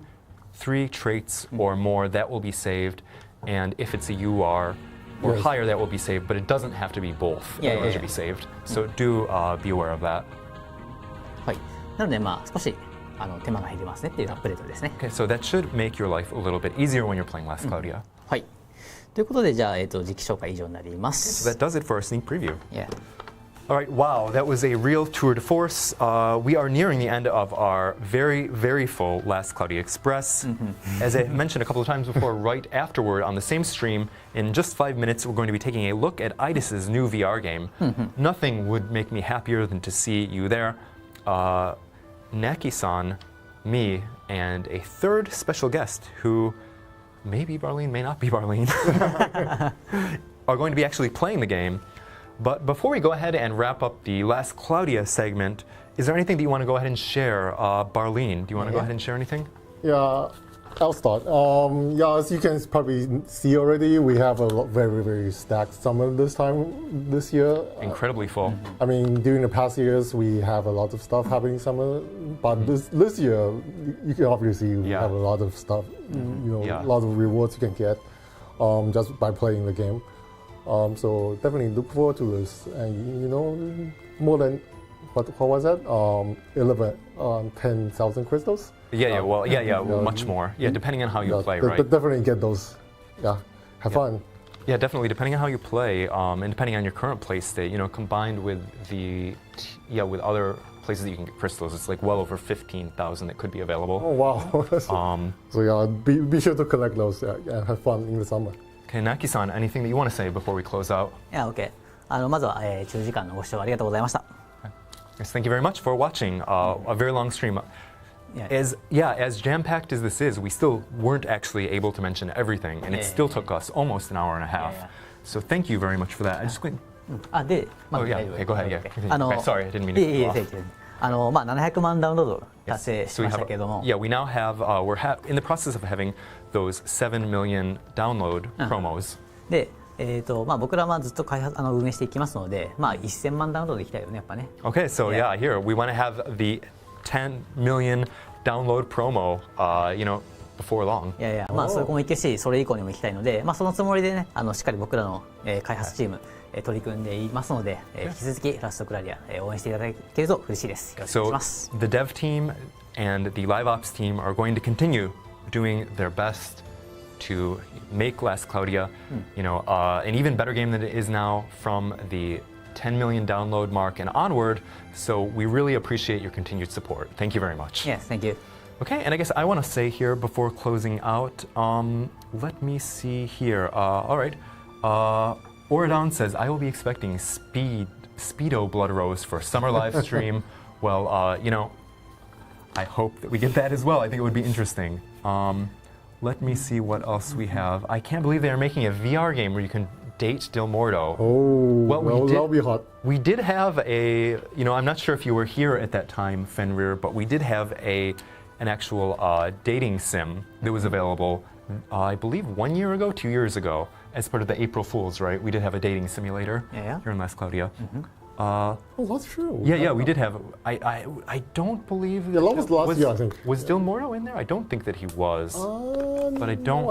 3 traits or more, that will be saved. And if it's a UR or Yes. higher, that will be saved. But it doesn't have to be both. Yeah, Everyone yeah, should be saved. So do be aware of that. はい、なので少し手間が減りますねっていうアップデートですね。 Okay, so that should make your life a little bit easier when you're playing Last Cloudia. はい。ということでじゃあ時期紹介以上になりま So す。 that does it for our sneak preview. Yeah. All right, wow, that was a real tour de force. We are nearing the end of our very, very full Last Cloudia Express. As I mentioned a couple of times before, right afterward on the same stream, in just 5 minutes, we're going to be taking a look at AIDIS's new VR game. Nothing would make me happier than to see you there. Knacky-san, me, and a third special guest who may be Barlene, may not be Barlene, are going to be actually playing the game. But before we go ahead and wrap up the Last Cloudia segment, is there anything that you want to go ahead and share? Barlene, do you want to go ahead and share anything? Yeah, I'll start. Yeah, as you can probably see already, we have a very, very stacked summer this year. Incredibly full. I mean, during the past years, we have a lot of stuff happening summer, but this year, you can obviously have a lot of stuff, a lot of rewards you can get just by playing the game. So definitely look forward to this, and more than what was that? 10,000 crystals. Much more. Yeah, depending on how you play, right? Definitely get those. Yeah, have fun. Yeah, definitely. Depending on how you play, and depending on your current play state, combined with with other places that you can get crystals, it's like well over 15,000 that could be available. Oh wow! So yeah, be sure to collect those and have fun in the summer. Okay, Knacky-san, anything that you want to say before we close out? Yeah, OK。まずは10時間のご視聴ありがとうございました。Yes, thank you very much for watching a very long stream. As jam-packed as this is, we still weren't actually able to mention everything, and it still took us almost an hour and a half. So thank you very much for that. I just went. Okay, go ahead. Okay, sorry, I didn't mean to cut you off. 700万ダウンロード達成しましたけども、we now have we're in the process of having those 7 million download promos. で、僕らはずっと運営していきますので、1000万ダウンロードいきたいよね、やっぱね。Okay, so here we want to have the 10 million download promo, before long. それもいけし、それ以降にも行きたいので、そのつもりでね、しっかり僕らの開発チーム取り組んでいますので、引き続きラストクラリア応援していただけると嬉しいです。よろしくお願いします。So the dev team and the live ops team are going to continue doing their best to make Last Cloudia, an even better game than it is now from the 10 million download mark and onward. So we really appreciate your continued support. Thank you very much. Yes, thank you. Okay, and I guess I want to say here before closing out, let me see here. All right. Oradon says, I will be expecting Speedo Blood Rose for summer live stream. Well, I hope that we get that as well. I think it would be interesting. Let me see what else we have. I can't believe they are making a VR game where you can date Del Morto. Oh, well, that'll be hot. We did have I'm not sure if you were here at that time, Fenrir, but we did have an actual dating sim that was available, I believe 1 year ago, 2 years ago, as part of the April Fools, right? We did have a dating simulator here in Last Cloudia. Oh, that's true. Yeah, we did have. I don't believe. Yeah, that was last year, I think. Was Del Morto in there? I don't think that he was. But I don't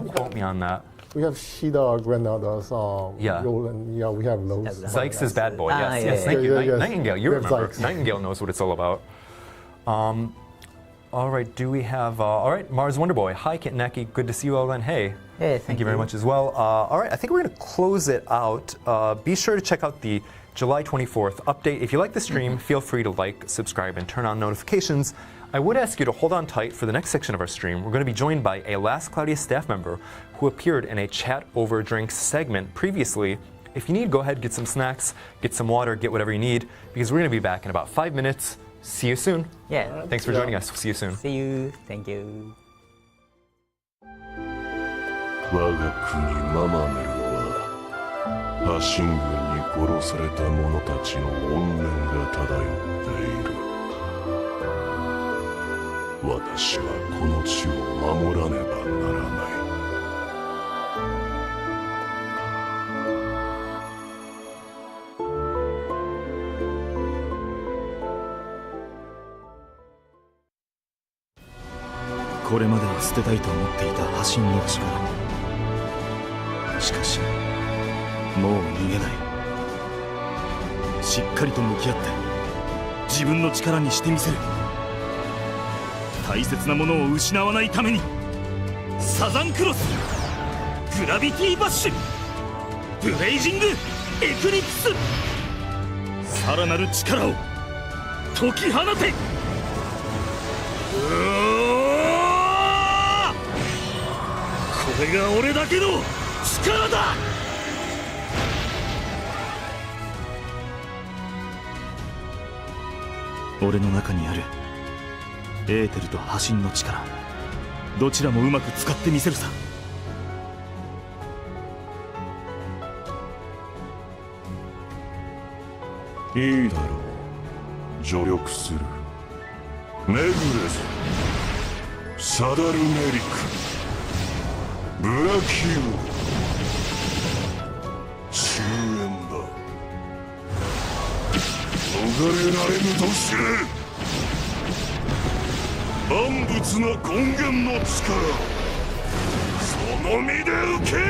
quote me on that. We have Shida, Grenada's, Roland. Yeah, we have those. Zykes' bad boy. Yes, thank you. Nightingale, you remember. Nightingale knows what it's all about. All right, do we have, all right, Mars Wonderboy. Hi, Kit Knacky, good to see you all then. Hey, thank you very much as well. All right, I think we're going to close it out. Be sure to check out the July 24th update. If you like the stream, feel free to like, subscribe, and turn on notifications. I would ask you to hold on tight for the next section of our stream. We're going to be joined by a Last Cloudia staff member who appeared in a chat over drinks segment previously. If you need, go ahead, get some snacks, get some water, get whatever you need, because we're going to be back in about 5 minutes. See you soon. Yeah. Thanks for joining us. See you soon. See you. Thank you. 我が国ママメルは破神軍に殺された者たちの怨念が漂っている。私はこの地を守らねばならない。これまでは捨てたいと思っていた破心の力。しかしもう逃げない。しっかりと向き合って自分の力にしてみせる。大切なものを失わないためにサザンクロス、グラビティバッシュ、ブレイジングエクリプス、さらなる力を解き放て。これが俺だけの力だ。俺の中にあるエーテルと破心の力、どちらもうまく使ってみせるさ。いいだろう、助力する。ネグレス、サダルメリク、ブラキュー、終焉だ。逃れられぬと知れ。万物の根源の力、その身で受けよ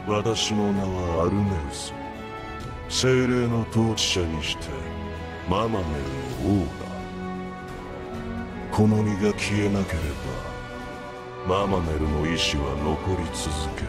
う。私の名はアルメルス、精霊の統治者にしてママネルの王だ。この身が消えなければママネルの意志は残り続ける。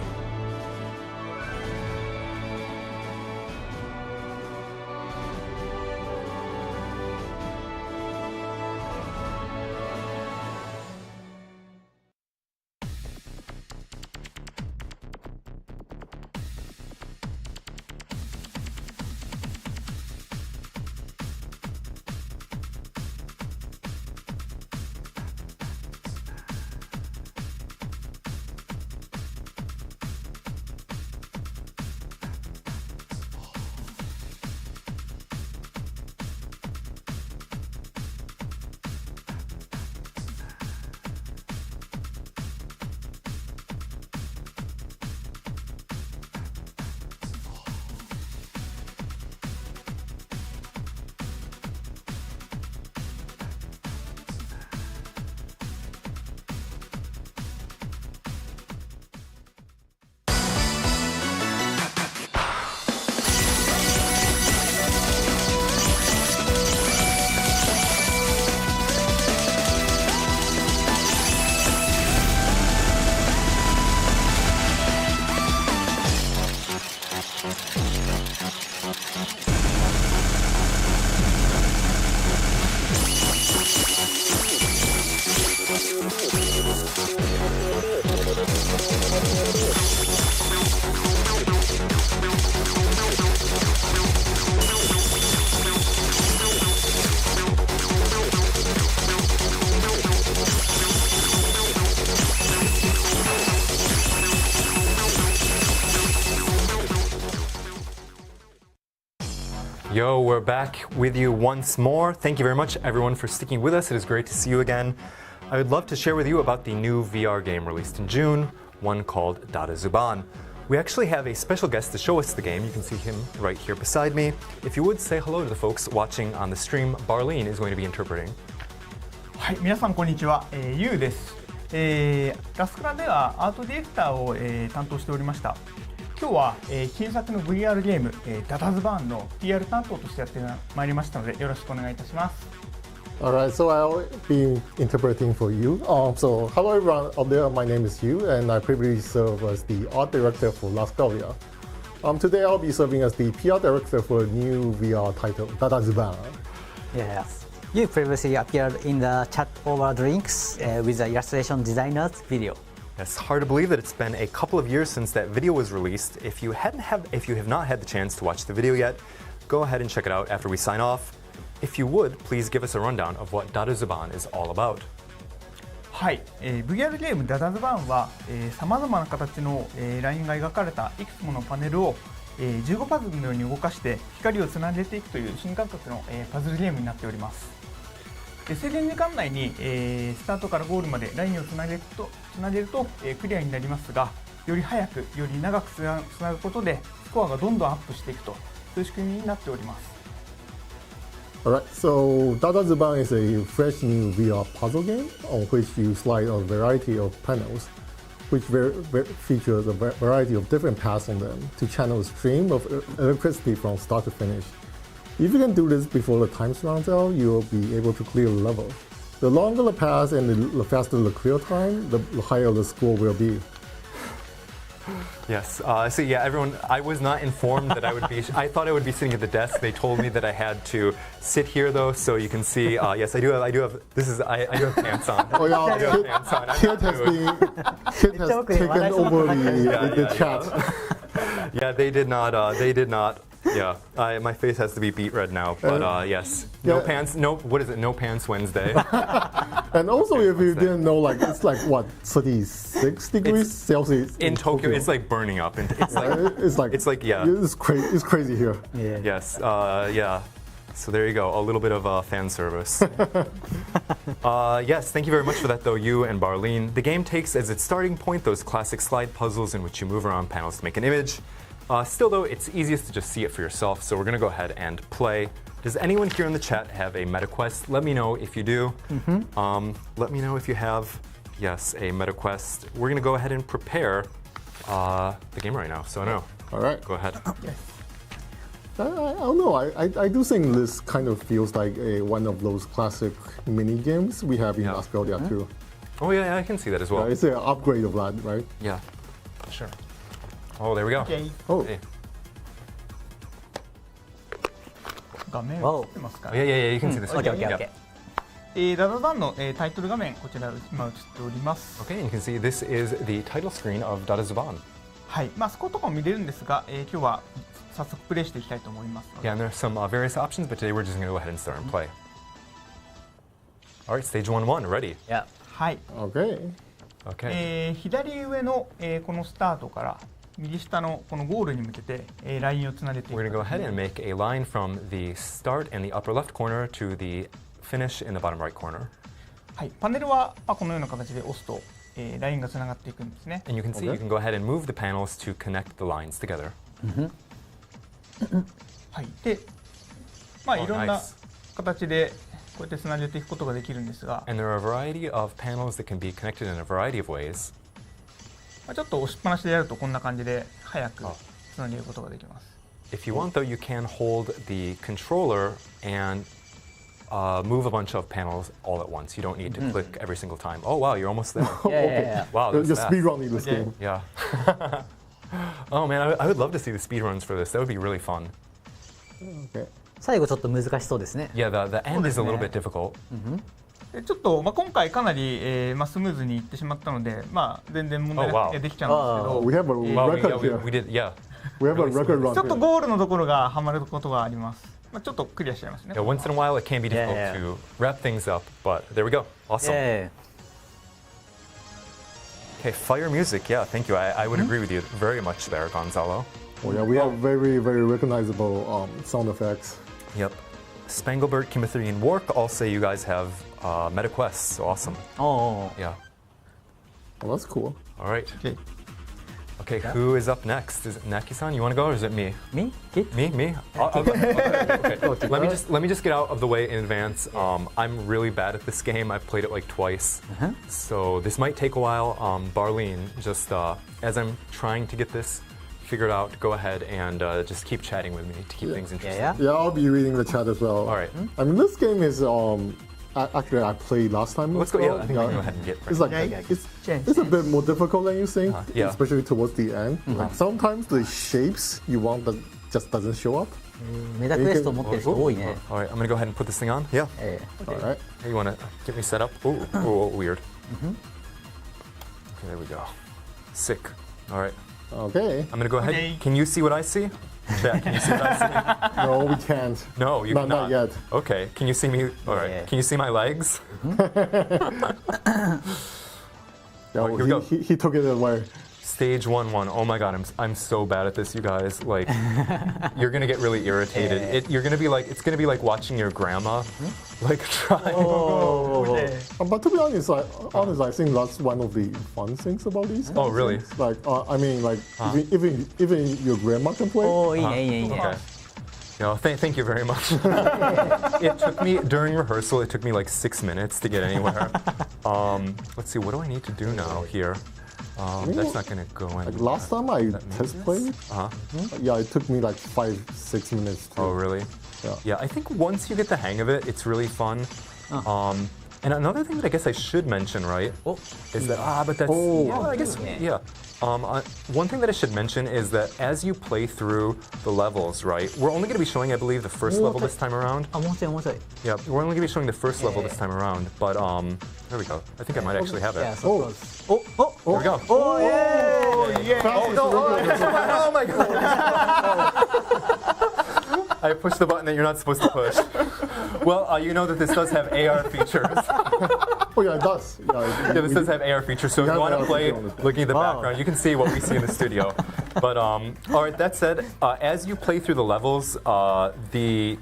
Yo, we're back with you once more. Thank you very much, everyone, for sticking with us. It is great to see you again. I would love to share with you about the new VR game released in June, one called Dada Zuban. We actually have a special guest to show us the game. You can see him right here beside me. If you would say hello to the folks watching on the stream, Barlene is going to be interpreting. はい、皆さんこんにちは、ゆうです。ラスクラではアートディレクターを、担当しておりました。今日は、新作の VR ゲーム、ダダズバーンの PR 担当としてやってまいりましたのでよろしくお願いいたします。Alright, so I'll be interpreting for you. So hello everyone out there, my name is Hugh and I previously served as the art director for Cloudia. Today I'll be serving as the PR director for a new VR title, Dada Zuban. Yes. You previously appeared in the chat over drinks with the illustration designer's video. It's hard to believe that it's been a couple of years since that video was released. If you have not had the chance to watch the video yet, go ahead and check it out after we sign off. If you would, please give us a rundown of what Dada Zuban is all about. はい、VR ゲームダダズバーンはさまざまな形の、ラインが描かれたいくつものパネルを、15パズルのように動かして光をつなげていくという新感覚の、パズルゲームになっております。制限時間内に、スタートからゴールまでラインをつなげると、クリアになりますが、より早くより長くつなぐことでスコアがどんどんアップしていくと、そういう仕組みになっております。Alright, so Dada Zuban is a fresh new VR puzzle game on which you slide a variety of panels, which features a variety of different paths on them to channel a stream of electricity from start to finish. If you can do this before the time runs out, you'll be able to clear the level. The longer the path and the faster the clear time, the higher the score will be. Yes. So yeah, everyone. I was not informed that I would be. I thought I would be sitting at the desk. They told me that I had to sit here though, so you can see. Yes, I do have. This is. I do have pants on. Oh yeah, I do have pants on. Kit has taken over the chat. Yeah, they did not. They did not. Yeah, my face has to be beet red now. But yes, no pants. No. What is it? No pants Wednesday. And also, if you didn't know, like it's like what 36 degrees Celsius in Tokyo. It's like burning up, and it's like yeah. It's crazy. It's crazy here. Yeah. Yes. Yeah. So there you go. A little bit of fan service. Yes. Thank you very much for that, though, you and Barlene. The game takes as its starting point those classic slide puzzles in which you move around panels to make an image. Still, though, it's easiest to just see it for yourself, so we're going to go ahead and play. Does anyone here in the chat have a MetaQuest? Let me know if you do. Let me know if you have, yes, a MetaQuest. We're going to go ahead and prepare the game right now, so no. All right. Go ahead. I don't know. I do think this kind of feels like one of those classic mini games we have in Australia too. Oh, yeah, I can see that as well. It's an upgrade of that, right? Yeah, sure. Oh, there we go. Okay. Oh. Hey. 画面映ってますか Yeah, yeah, you can see this. OK, OK, Yeah. OK. ダダダンのタイトル画面こちら今映っております。 Okay, and you can see this is the title screen of Dada Zuban. はい、スコアとかも見れるんですが、今日は早速プレイしていきたいと思いますので。 Yeah, and there are some various options, but today we're just going to go ahead and start and play. All right, stage 1-1, ready? Yeah. はい。Okay. Okay. 左上のこのスタートから右下のこのゴールに向けてラインをつなげていく。 We're going to go ahead and make a line from the start in the upper left corner to the finish in the bottom right corner. はい、パネルはこのような形で押すとラインがつながっていくんですね。 And you can see you can go ahead and move the panels to connect the lines together. はい。で、いろんな形でこうやってつなげていくことができるんですが、 And there are a variety of panels that can be connected in a variety of ways. ちょっと押しっぱなしでやるとこんな感じで早くつなげることができます。 If you want, though, you can hold the controller and move a bunch of panels all at once. You don't need to click every single time. Oh, wow, you're almost there. Yeah. Wow, You're that's fast. speedrunning this Okay. game. Yeah. Oh, man, I would love to see the speedruns for this. That would be really fun. Okay. 最後ちょっと難しそうですね。 Yeah, the end is a little bit difficult. ちょっと今回かなりスムーズにいってしまったので、全然問題なくできちゃうんですけ We ど、 have a Wow, record here. we did, yeah. We have a record run ちょっと here. ゴールのところがはまることがあります。ちょっとクリアしちゃいますね。 Yeah, once in a while it can be difficult Yeah. to wrap things up, but there we go. Awesome. Yeah. Okay, fire music. Yeah, thank you. I would agree with you very much there, Gonzalo. Oh yeah, we have very recognizable sound effects. Yep. Spanglebert, Kimothy, and Wark all say you guys have MetaQuests. So awesome. Oh. Yeah. Well, that's cool. All right. Okay. Okay, who is up next? Is it Knacky-san? You want to go, or is it me? Me? Kid? Me? I'll go. Okay. Let me just get out of the way in advance. I'm really bad at this game. I've played it like twice, so this might take a while. Barlene, just as I'm trying to get this figured out, go ahead and just keep chatting with me to keep things interesting. Yeah. Yeah, I'll be reading the chat as well. All right. I mean, this game is actually I played last time. Let's go. as Yeah, well. I think we can go ahead and get. It's like it's a bit more difficult than you think, Yeah. especially towards the end. Like sometimes the shapes you want that just doesn't show up. メタクエスト持ってる人多いね。 All right, I'm gonna go ahead and put this thing on. Yeah. All right. Hey, you wanna get me set up? Oh, weird. Okay, there we go. Sick. All right. Okay. I'm gonna go ahead. Okay. Can you see what I see? Chat, can you see what I see? No, we can't. No, you Not cannot. yet. Okay, can you see me? All right. Yeah. Can you see my legs? Yeah, here we go. He took it away. Stage 1-1. Oh my God, I'm so bad at this, you guys. Like, you're gonna get really irritated. Yeah. You're gonna be like, it's gonna be like watching your grandma, like trying. Okay. But to be honest, I think that's one of the fun things about these. Oh, really? Like, I mean, like even your grandma can play. おーいいねいいねいいね。 Okay. No, thank you very much. It took me, during rehearsal, it took me like 6 minutes to get anywhere. Let's see, what do I need to do now here? That's not going to go in. Like last time I test played, yeah, it took me like 5-6 minutes. Oh, really? Yeah, I think once you get the hang of it, it's really fun. And another thing that I guess I should mention, right, is that, but that's, I guess, one thing that I should mention is that as you play through the levels, right, we're only going to be showing, I believe, the first level this time around. Yeah, we're only going to be showing the first level this time around, but there we go. I think I might actually have it. Yeah, so close. There we go. Oh, yeah! Oh my god! I pushed the button that you're not supposed to push. Well, you know that this does have AR features. Oh yeah, it does. Yeah, this does have AR features, so if you want to play looking at the background, you can see what we see in the studio. But all right, that said, as you play through the levels, the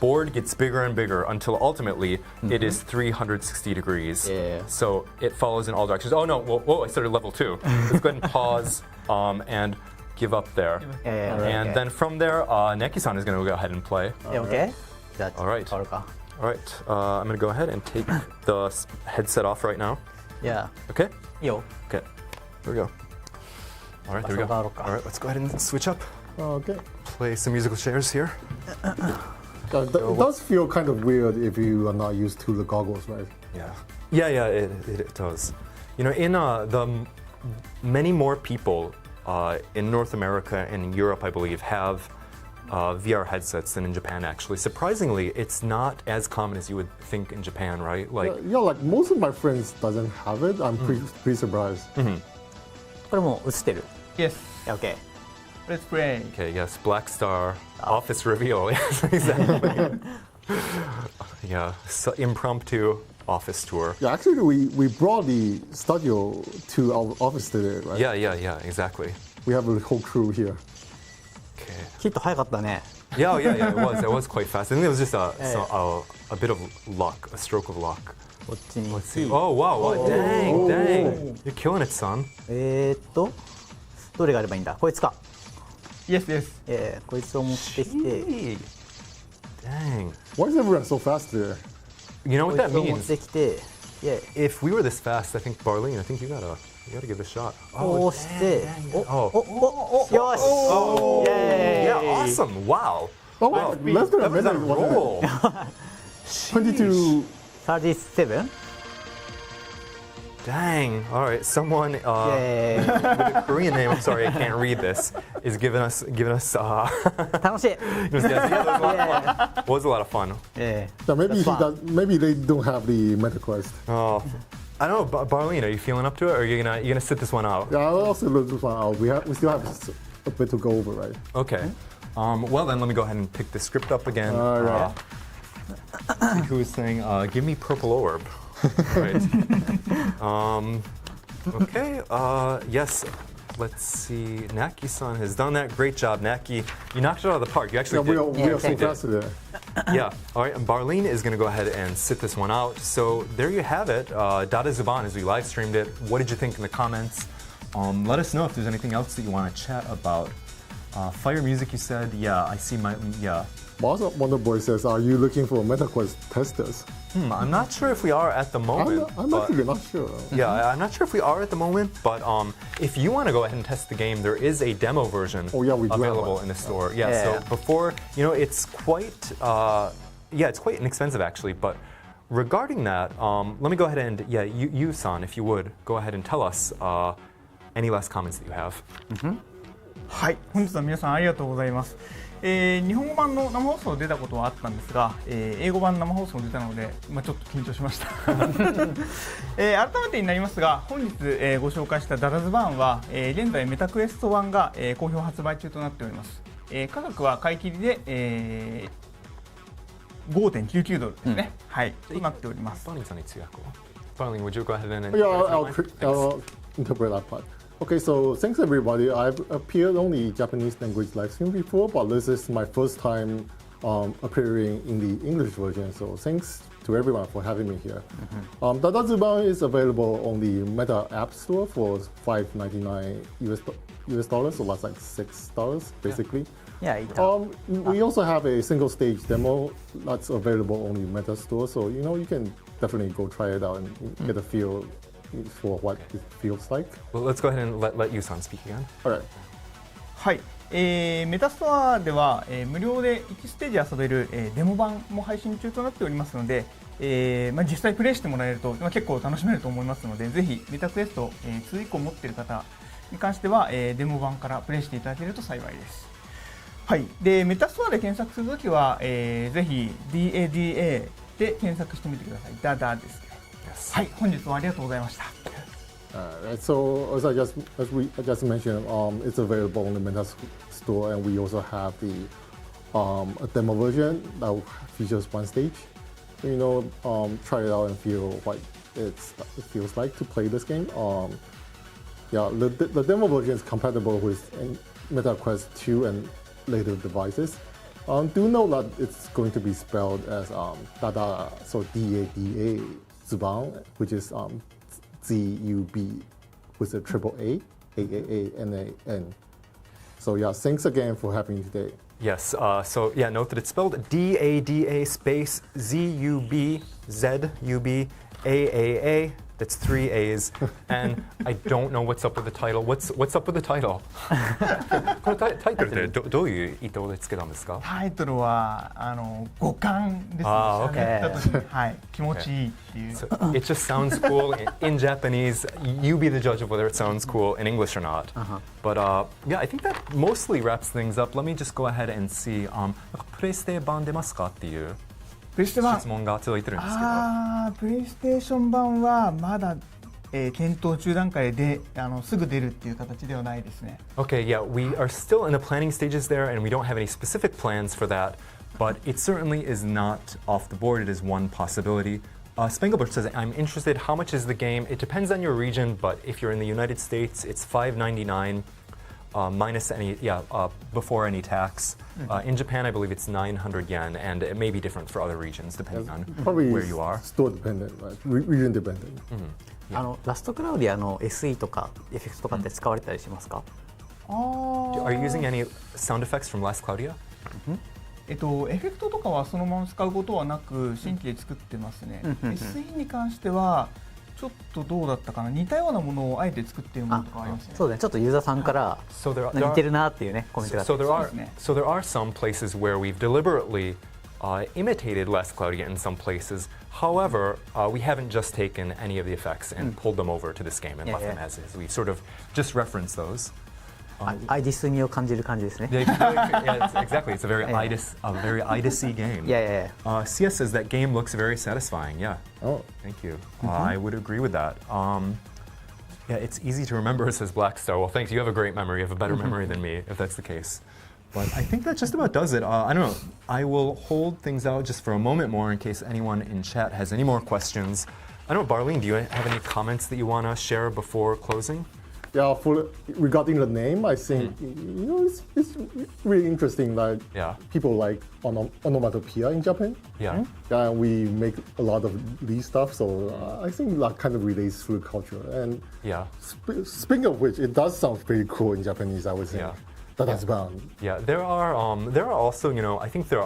board gets bigger and bigger until ultimately it is 360 degrees. Yeah. So it follows in all directions. Oh no, whoa, I started level 2. Let's go ahead and pause and give up there. And then from there, Knacky-san is going to go ahead and play. Okay. All right. All right. I'm going to go ahead and take the headset off right now. Yeah. Okay? Yo. Okay. Here we go. All right, there we go. All right, let's go ahead and switch up. Okay. Play some musical chairs here. It does feel kind of weird if you are not used to the goggles, right? Yeah, it does. You know, in the many more people in North America and in Europe, I believe, have VR headsets than in Japan, actually. Surprisingly, it's not as common as you would think in Japan, right? Like, like most of my friends doesn't have it. I'm pretty surprised. これもう映ってる Yes. Okay. Let's play. Okay, yes, Black Star, office reveal. Yes, exactly. Yeah, so impromptu office tour. Yeah, actually, we brought the studio to our office today, right? Yeah, exactly. We have a whole crew here. Okay. ヒット早かったね Yeah, it was quite fast. I think it was just a bit of luck, a stroke of luck. こっちに Let's see. Oh, wow. Dang. You're killing it, son. どれがあればいいんだこいつか Yes, yes. こいつを持ってきて Gee. Dang. Why is everyone so fast there? You know こ what い that つを持っ means? てきて If we were this fast, I think Barlene, I think you gotta give it a shot. こうしておOh. よし Oh. イエーイ Yeah, awesome. Wow. Oh, Wow. less than a That was minute. on a roll. 22. 37 Dang. All right. Someone イエーイ with a Korean name, I'm sorry, I can't read this, is giving us 楽しい It was a lot of fun. Yeah, maybe they don't have the MetaQuest. Oh. I don't know, Barlene, are you feeling up to it, or are you gonna sit this one out? Yeah, I'll also look this one out. We still have a bit to go over, right? Okay. Well then, let me go ahead and pick the script up again. All right. Who is saying, "Give me purple orb"? Right. Okay. Yes. Let's see. Knacky-san has done that. Great job, Knacky. You knocked it out of the park. You actually did. We are so fast today. Yeah. All right. And Barlene is going to go ahead and sit this one out. So there you have it. Dada Zuban, as we live streamed it. What did you think in the comments? Let us know if there's anything else that you want to chat about. Fire Music, you said. Yeah, I see my. Yeah. Boss Wonder Boy says, "Are you looking for MetaQuest testers?" I'm not sure if we are at the moment. I'm actually not sure. Yeah, I'm not sure if we are at the moment, but if you want to go ahead and test the game, there is a demo version available in the store. Yeah, so before, it's quite, it's quite inexpensive actually, but regarding that, let me go ahead and, you, San, if you would, go ahead and tell us any last comments that you have. はい、本日は皆さんありがとうございます。日本語版の生放送出たことはあったんですが、英語版生放送出たので、ちょっと緊張しました。改めてになりますが、本日、ご紹介したダダズバーンは、現在メタクエスト1が、好評発売中となっております。価格は買い切りで、$5.99 ですね。はい、となっております。Barlene, would you go ahead and I'll interpret that part. Okay, so thanks everybody. I've appeared on the Japanese language live stream before, but this is my first time appearing in the English version. So thanks to everyone for having me here. Dada Zuban is available on the Meta App Store for $5.99 US dollars, so that's like $6 basically. Yeah, We also have a single stage demo that's available only in Meta Store, so you can definitely go try it out and get a feel for what it feels like. Well, let's go ahead and let Yusan speak again. All right. はい、メタストアでは、無料で1ステージ遊べる、デモ版も配信中となっておりますので、実際プレイしてもらえると、結構楽しめると思いますので、ぜひメタクエスト、2以降持っている方に関しては、デモ版からプレイしていただけると幸いです。はい、でメタストアで検索するときは、ぜひ DADA で検索してみてください。ダダですね。はい、本日はありがとうございました。Right, so as we just mentioned, it's available on the Meta Store, and we also have the a demo version that features one stage. Try it out and feel what it feels like to play this game. The demo version is compatible with Meta Quest 2 and later devices. Do know that it's going to be spelled as Dada, so DADA Zubang, which is ZUB with a triple A, AAANAN. So thanks again for having me today. Yes, note that it's spelled DADA space ZUB ZUB AAA. That's 3 A's, and I don't know what's up with the title. What's up with the title? このタイトルってどういう意図でつけたんですか？タイトルは五感ですね。Okay. はい、気持ちいいっていう。So it just sounds cool in Japanese. You be the judge of whether it sounds cool in English or not. But I think that mostly wraps things up. Let me just go ahead and see. プレイステ版出ますかっていう質問が届いてるんですけど。プレイステーション版はまだ、検討中段階ですぐ出るっていう形ではないですね。Okay, yeah, we are still in the planning stages there, and we don't have any specific plans for that, but it certainly is not off the board. It is one possibility. Spanglebert says, I'm interested. How much is the game? It depends on your region, but if you're in the United States, it's $5.99 minus any, before any tax. In Japan, I believe it's 900 yen, and it may be different for other regions depending on where you are. Store dependent, right? Region dependent. ラストクラウディアの SE とかエフェクトとかって使われたりしますか？ Are you using any sound effects from Last Cloudia? エフェクトとかはそのまま使うことはなく新規で作ってますね。SE に関してはちょっとどうだったかな、似たようなものをあえて作っているものとかありますね。そうだね、ちょっとユーザーさんから似てるなっていうねコメントがあって。So there are some places where we've deliberately imitated Last Cloudia in some places. However, we haven't just taken any of the effects and pulled them over to this game and left them as is. We sort of just referenced those. AIDIS 味を感じる感じですね。Yeah, exactly. It's a very AIDIS-y game. CS says that game looks very satisfying. Yeah. Oh, thank you. I would agree with that. It's easy to remember, says Blackstar. Well, thanks. You have a great memory. You have a better memory than me, if that's the case. But I think that just about does it. I don't know. I will hold things out just for a moment more in case anyone in chat has any more questions. I don't know, Barlene, do you have any comments that you want to share before closing? Yeah, regarding the name, I think it's really interesting that people like onomatopoeia in Japan. Yeah. And we make a lot of these stuff, so I think that kind of relates to the culture. And speaking of which, it does sound pretty cool in Japanese, I would say. That's bound. Yeah, there are also, I think there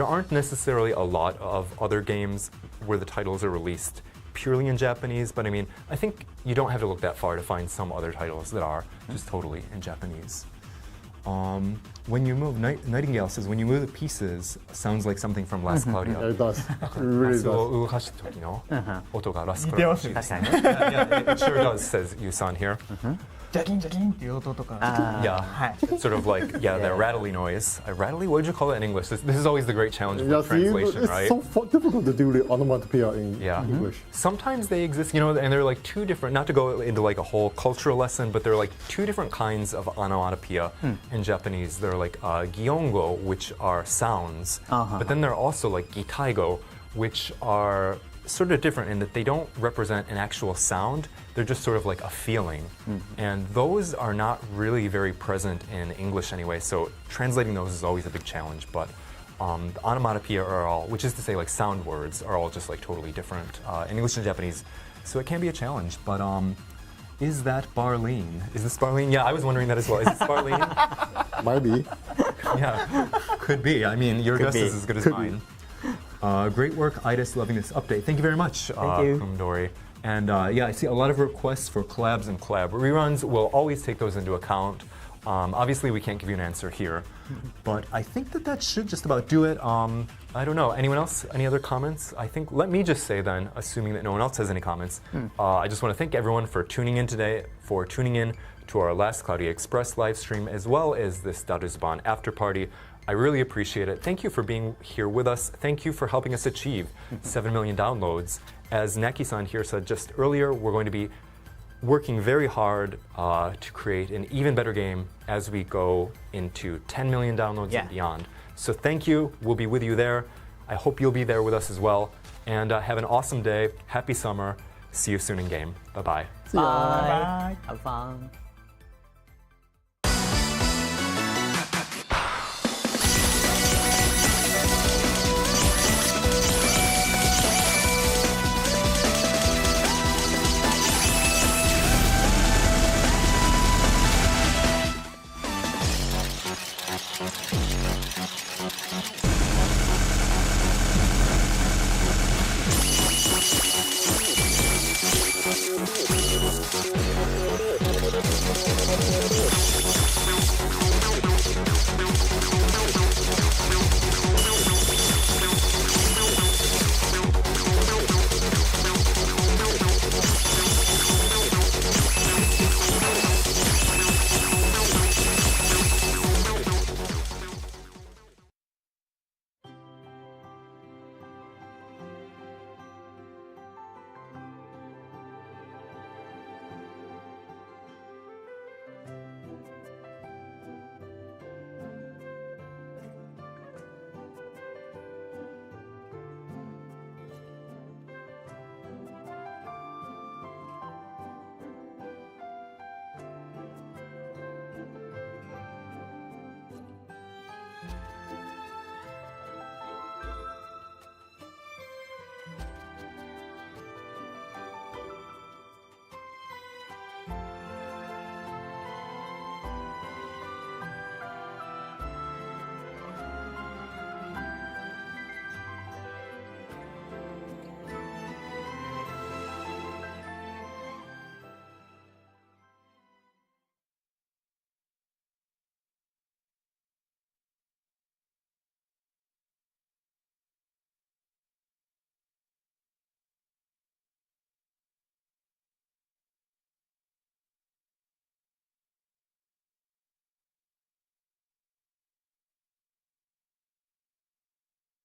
aren't necessarily a lot of other games where the titles are released purely in Japanese, but I mean, I think you don't have to look that far to find some other titles that are just totally in Japanese. When you move, Nightingale says, when you move the pieces, sounds like something from Last Cloudia. It does. It really does. It sure does, says Yusan here. ジャキンジャキンっていう音とか。Sort of like, that rattly noise. Rattly? What would you call it in English? This is always the great challenge of translation, right? It's so difficult to do the onomatopoeia in English. Sometimes they exist, and they're like two different, not to go into like a whole cultural lesson, but they're like two different kinds of onomatopoeia in Japanese. They're like gyongo, which are sounds, but then they're also like gitaigo, which are sort of different in that they don't represent an actual sound. They're just sort of like a feeling. And those are not really very present in English anyway, so translating those is always a big challenge. But onomatopoeia are all, which is to say like sound words, are all just like totally different in English and Japanese. So it can be a challenge. But is that Barlene? Is this Barlene? Yeah, I was wondering that as well. Is this Barlene? Might be. Yeah, could be. I mean, your guess is as good as mine. Great work, AIDIS. Loving this update. Thank you very much, Kumdori. And yeah, I see a lot of requests for collabs and collab reruns. We'll always take those into account. Obviously, we can't give you an answer here, but I think that should just about do it. I don't know. Anyone else? Any other comments? I think, let me just say then, assuming that no one else has any comments, I just want to thank everyone for tuning in today, for tuning in to our last Cloudia Express live stream, as well as this Daruzaban after party. I really appreciate it. Thank you for being here with us. Thank you for helping us achieve 7 million downloads. As Knacky-san here said just earlier, we're going to be working very hard to create an even better game as we go into 10 million downloads and beyond. So thank you. We'll be with you there. I hope you'll be there with us as well. And have an awesome day. Happy summer. See you soon in game. Bye-bye. See ya. Bye. Have fun.